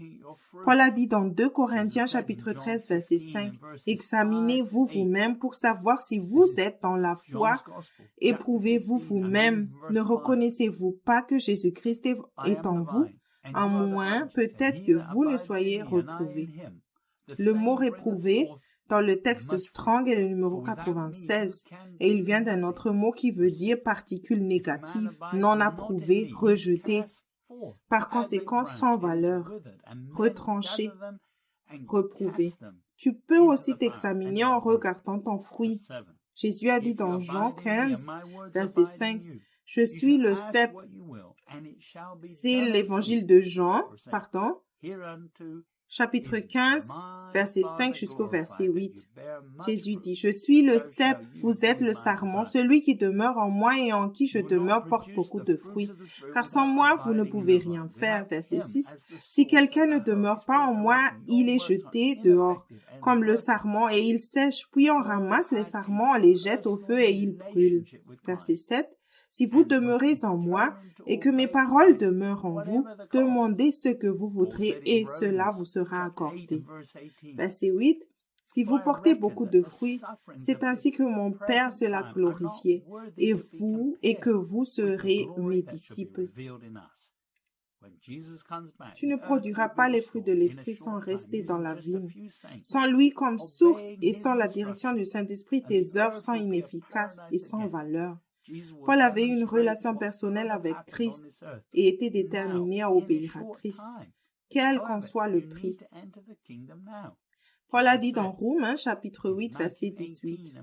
Paul a dit dans 2 Corinthiens chapitre 13 verset 5, « Examinez-vous vous-même pour savoir si vous êtes dans la foi. Éprouvez-vous vous-même. Ne reconnaissez-vous pas que Jésus-Christ est en vous, à moins peut-être que vous ne soyez reprouvés. » Le mot « réprouvé » dans le texte Strong est le numéro 96 et il vient d'un autre mot qui veut dire particule négative, non approuvée, rejetée, par conséquent sans valeur, retranché, reprouvé. Tu peux aussi t'examiner en regardant ton fruit. Jésus a dit dans Jean 15, verset 5, « Je suis le cep. » C'est l'évangile de Jean, chapitre 15, verset 5 jusqu'au verset 8. Jésus dit, « Je suis le cep, vous êtes le sarment. Celui qui demeure en moi et en qui je demeure porte beaucoup de fruits. Car sans moi, vous ne pouvez rien faire. » Verset 6. « Si quelqu'un ne demeure pas en moi, il est jeté dehors, comme le sarment, et il sèche. Puis on ramasse les sarments, on les jette au feu et ils brûlent. » Verset 7. Si vous demeurez en moi et que mes paroles demeurent en vous, demandez ce que vous voudrez et cela vous sera accordé. Verset 8. Si vous portez beaucoup de fruits, c'est ainsi que mon Père sera glorifié et que vous serez mes disciples. Tu ne produiras pas les fruits de l'Esprit sans rester dans la vigne. Sans lui comme source et sans la direction du Saint-Esprit, tes œuvres sont inefficaces et sans valeur. Paul avait une relation personnelle avec Christ et était déterminé à obéir à Christ, quel qu'en soit le prix. Paul a dit dans Romains, chapitre 8, verset 18,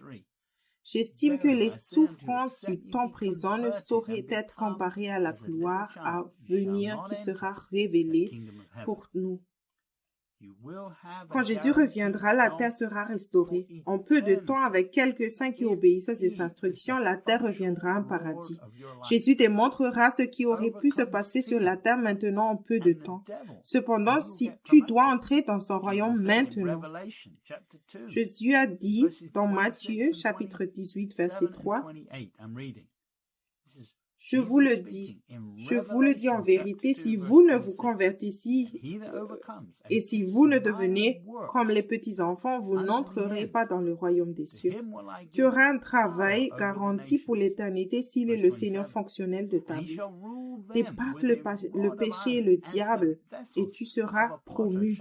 « J'estime que les souffrances du temps présent ne sauraient être comparées à la gloire à venir qui sera révélée pour nous. » Quand Jésus reviendra, la terre sera restaurée. En peu de temps, avec quelques saints qui obéissent à ses instructions, la terre reviendra un paradis. Jésus démontrera ce qui aurait pu se passer sur la terre maintenant en peu de temps. Cependant, si tu dois entrer dans son royaume maintenant. Jésus a dit dans Matthieu, chapitre 18, verset 3, « Je vous le dis en vérité, si vous ne vous convertissez et si vous ne devenez comme les petits-enfants, vous n'entrerez pas dans le royaume des cieux. Tu auras un travail garanti pour l'éternité s'il est le Seigneur fonctionnel de ta vie. Dépasse le péché et le diable et tu seras promu.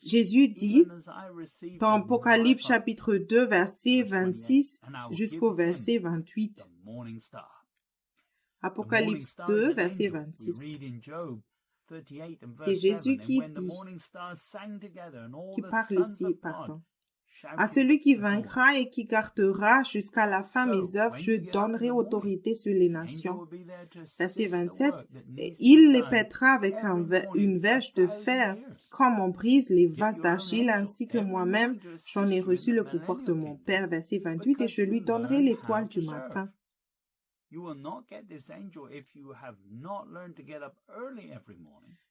Jésus dit dans Apocalypse chapitre 2, verset 26 jusqu'au verset 28. Apocalypse 2, verset 26. C'est Jésus qui parle ici, pardon. À celui qui vaincra et qui gardera jusqu'à la fin mes œuvres, je donnerai autorité sur les nations. Verset 27. Il les pètera avec une verge de fer, comme on brise les vases d'argile, ainsi que moi-même, j'en ai reçu le pouvoir de mon Père. Verset 28. Et je lui donnerai l'étoile du matin.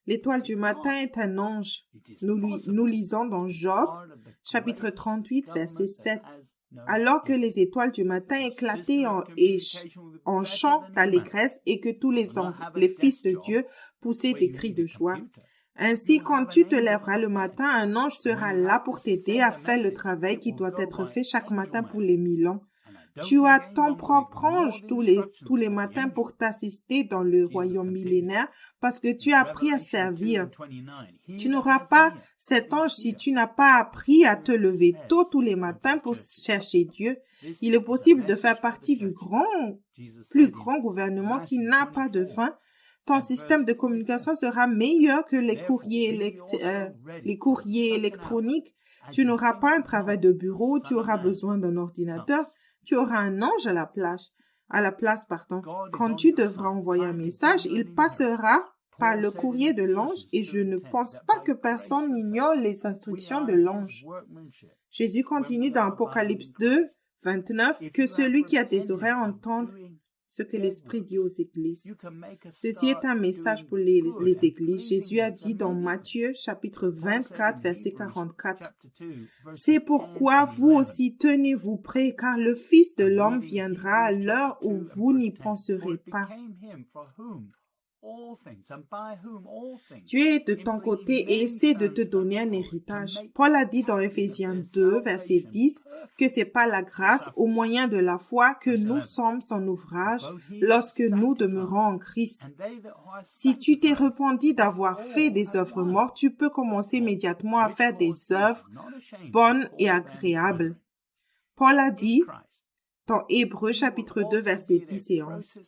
L'étoile du matin est un ange. Nous lisons dans Job, chapitre 38, verset 7. Alors que les étoiles du matin éclataient en chant d'allégresse et que tous les fils de Dieu poussaient des cris de joie. Ainsi, quand tu te lèveras le matin, un ange sera là pour t'aider à faire le travail qui doit être fait chaque matin pour les 1000 ans. Tu as ton propre ange tous les matins pour t'assister dans le royaume millénaire parce que tu as appris à servir. Tu n'auras pas cet ange si tu n'as pas appris à te lever tôt tous les matins pour chercher Dieu. Il est possible de faire partie du plus grand gouvernement qui n'a pas de fin. Ton système de communication sera meilleur que les courriers électroniques. Tu n'auras pas un travail de bureau, tu auras besoin d'un ordinateur. Tu auras un ange à la place. Quand tu devras envoyer un message, il passera par le courrier de l'ange et je ne pense pas que personne n'ignore les instructions de l'ange. Jésus continue dans Apocalypse 2, 29, que celui qui a des oreilles entende ce que l'Esprit dit aux églises. Ceci est un message pour les églises. Jésus a dit dans Matthieu, chapitre 24, verset 44, « C'est pourquoi vous aussi tenez-vous prêts, car le Fils de l'homme viendra à l'heure où vous n'y penserez pas. » Tu es de ton côté et essaie de te donner un héritage. Paul a dit dans Éphésiens 2, verset 10, que c'est par la grâce, au moyen de la foi, que nous sommes son ouvrage lorsque nous demeurons en Christ. Si tu t'es repenti d'avoir fait des œuvres mortes, tu peux commencer immédiatement à faire des œuvres bonnes et agréables. Paul a dit dans Hébreux chapitre 2, verset 10 et 11.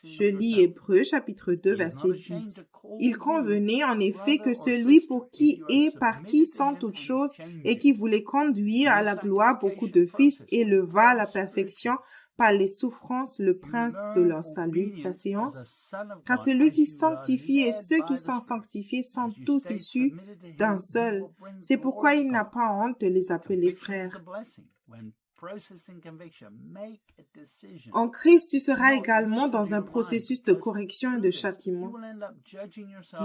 Je lis Hébreux chapitre 2 verset 10. Il convenait en effet que celui pour qui et par qui sont toutes choses et qui voulait conduire à la gloire beaucoup de fils éleva à la perfection par les souffrances le prince de leur salut. Verset 11. Car celui qui sanctifie et ceux qui sont sanctifiés sont tous issus d'un seul. C'est pourquoi il n'a pas honte de les appeler frères. En Christ, tu seras également dans un processus de correction et de châtiment.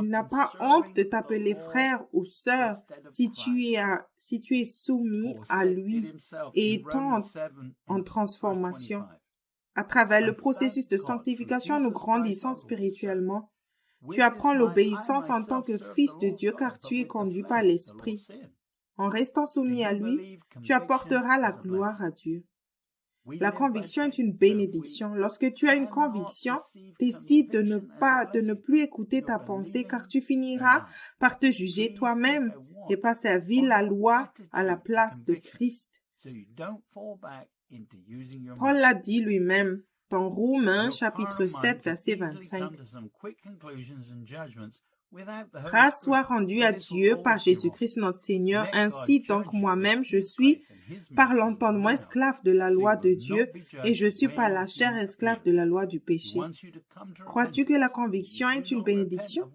Il n'a pas honte de t'appeler frère ou sœur si tu es soumis à lui et étant en transformation. À travers le processus de sanctification, nous grandissons spirituellement. Tu apprends l'obéissance en tant que fils de Dieu car tu es conduit par l'Esprit. En restant soumis à lui, tu apporteras la gloire à Dieu. La conviction est une bénédiction. Lorsque tu as une conviction, décide de ne plus écouter ta pensée car tu finiras par te juger toi-même et par servir la loi à la place de Christ. Paul l'a dit lui-même dans Romains chapitre 7 verset 25. Grâce soit rendue à Dieu par Jésus-Christ notre Seigneur. Ainsi donc moi-même je suis par l'entendement esclave de la loi de Dieu et je suis par la chair esclave de la loi du péché. Crois-tu que la conviction est une bénédiction?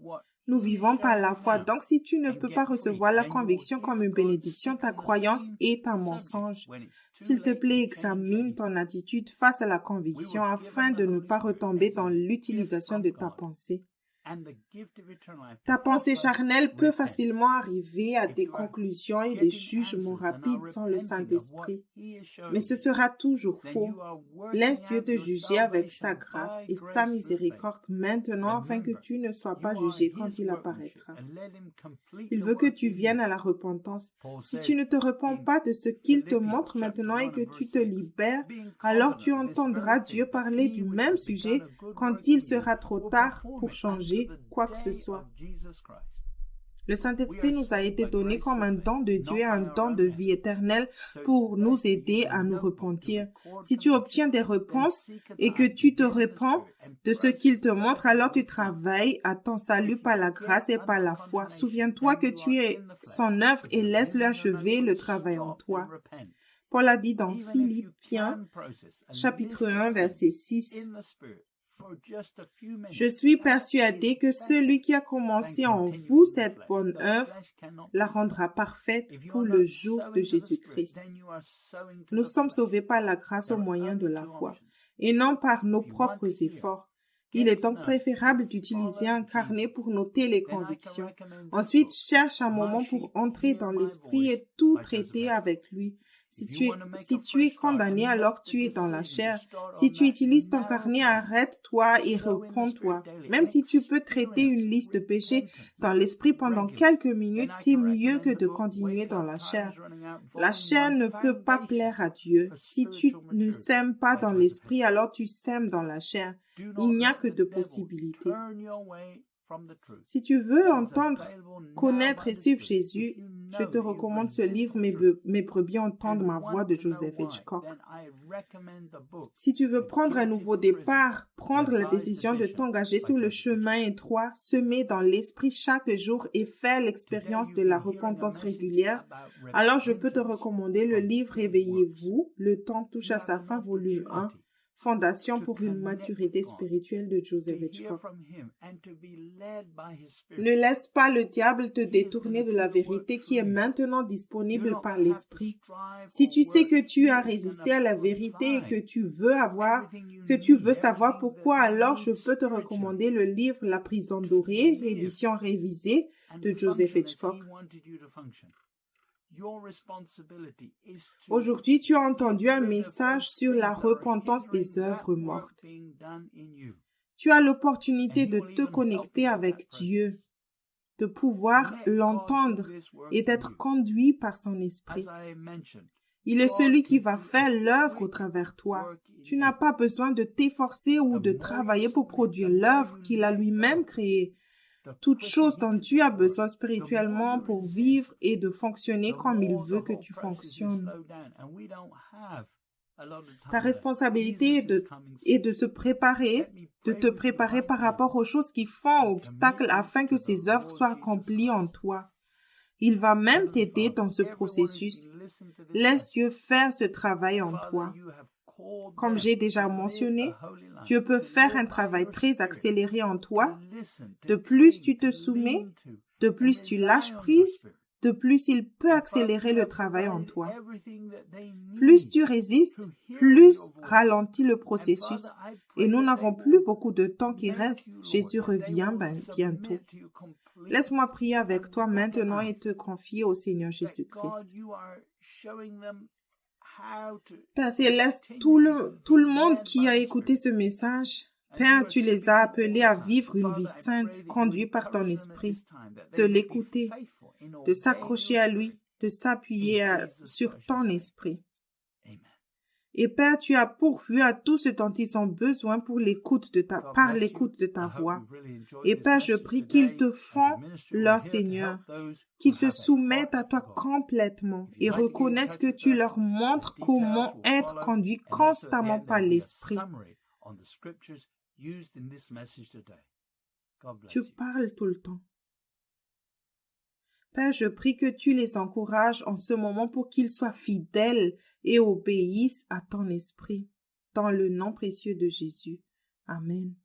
Nous vivons par la foi, donc si tu ne peux pas recevoir la conviction comme une bénédiction, ta croyance est un mensonge. S'il te plaît, examine ton attitude face à la conviction afin de ne pas retomber dans l'utilisation de ta pensée. Ta pensée charnelle peut facilement arriver à des conclusions et des jugements rapides sans le Saint-Esprit, mais ce sera toujours faux. Laisse Dieu te juger avec sa grâce et sa miséricorde maintenant afin que tu ne sois pas jugé quand il apparaîtra. Il veut que tu viennes à la repentance. Si tu ne te repens pas de ce qu'il te montre maintenant et que tu te libères, alors tu entendras Dieu parler du même sujet quand il sera trop tard pour changer quoi que ce soit. Le Saint-Esprit nous a été donné comme un don de Dieu et un don de vie éternelle pour nous aider à nous repentir. Si tu obtiens des réponses et que tu te repens de ce qu'il te montre, alors tu travailles à ton salut par la grâce et par la foi. Souviens-toi que tu es son œuvre et laisse-le achever le travail en toi. Paul a dit dans Philippiens, chapitre 1, verset 6, « Je suis persuadé que celui qui a commencé en vous cette bonne œuvre la rendra parfaite pour le jour de Jésus-Christ. » Nous sommes sauvés par la grâce au moyen de la foi, et non par nos propres efforts. Il est donc préférable d'utiliser un carnet pour noter les convictions. Ensuite, cherche un moment pour entrer dans l'esprit et tout traiter avec lui. Si tu es condamné, alors tu es dans la chair. Si tu utilises ton carnet, arrête-toi et réponds-toi. Même si tu peux traiter une liste de péchés dans l'esprit pendant quelques minutes, c'est mieux que de continuer dans la chair. La chair ne peut pas plaire à Dieu. Si tu ne sèmes pas dans l'esprit, alors tu sèmes dans la chair. Il n'y a que deux possibilités. Si tu veux entendre, connaître et suivre Jésus, je te recommande ce livre « Mes brebis entendent ma voix » de Joseph Hitchcock. Si tu veux prendre un nouveau départ, prendre la décision de t'engager sur le chemin étroit, semé dans l'esprit chaque jour et faire l'expérience de la repentance régulière, alors je peux te recommander le livre « Réveillez-vous, le temps touche à sa fin » volume 1. Fondation pour une maturité spirituelle de Joseph Hitchcock. Ne laisse pas le diable te détourner de la vérité qui est maintenant disponible par l'Esprit. Si tu sais que tu as résisté à la vérité et que tu veux savoir pourquoi, alors je peux te recommander le livre La prison dorée, édition révisée de Joseph Hitchcock. Aujourd'hui, tu as entendu un message sur la repentance des œuvres mortes. Tu as l'opportunité de te connecter avec Dieu, de pouvoir l'entendre et d'être conduit par son esprit. Il est celui qui va faire l'œuvre au travers toi. Tu n'as pas besoin de t'efforcer ou de travailler pour produire l'œuvre qu'il a lui-même créée. Toute chose dont tu as besoin spirituellement pour vivre et de fonctionner comme il veut que tu fonctionnes. Ta responsabilité est de se préparer, de te préparer par rapport aux choses qui font obstacle afin que ces œuvres soient accomplies en toi. Il va même t'aider dans ce processus. Laisse Dieu faire ce travail en toi. Comme j'ai déjà mentionné, Dieu peut faire un travail très accéléré en toi. De plus tu te soumets, de plus tu lâches prise, de plus il peut accélérer le travail en toi. Plus tu résistes, plus ralentit le processus. Et nous n'avons plus beaucoup de temps qui reste. Jésus revient bientôt. Laisse-moi prier avec toi maintenant et te confier au Seigneur Jésus-Christ. Père Céleste, tout le monde qui a écouté ce message, Père, tu les as appelés à vivre une vie sainte, conduite par ton esprit, de l'écouter, de s'accrocher à lui, de s'appuyer sur ton esprit. Et Père, tu as pourvu à tout ce dont ils ont besoin par l'écoute de ta voix. Et Père, je prie qu'ils te font leur Seigneur, qu'ils se soumettent à toi complètement et reconnaissent que tu leur montres comment être conduit constamment par l'Esprit. Tu parles tout le temps. Père, je prie que tu les encourages en ce moment pour qu'ils soient fidèles et obéissent à ton esprit. Dans le nom précieux de Jésus. Amen.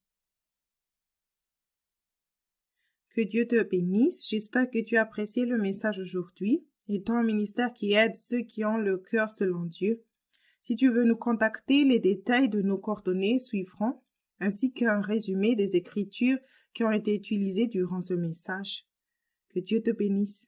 Que Dieu te bénisse. J'espère que tu as apprécié le message aujourd'hui et ton ministère qui aide ceux qui ont le cœur selon Dieu. Si tu veux nous contacter, les détails de nos coordonnées suivront. ainsi qu'un résumé des Écritures qui ont été utilisées durant ce message. Que Dieu te bénisse.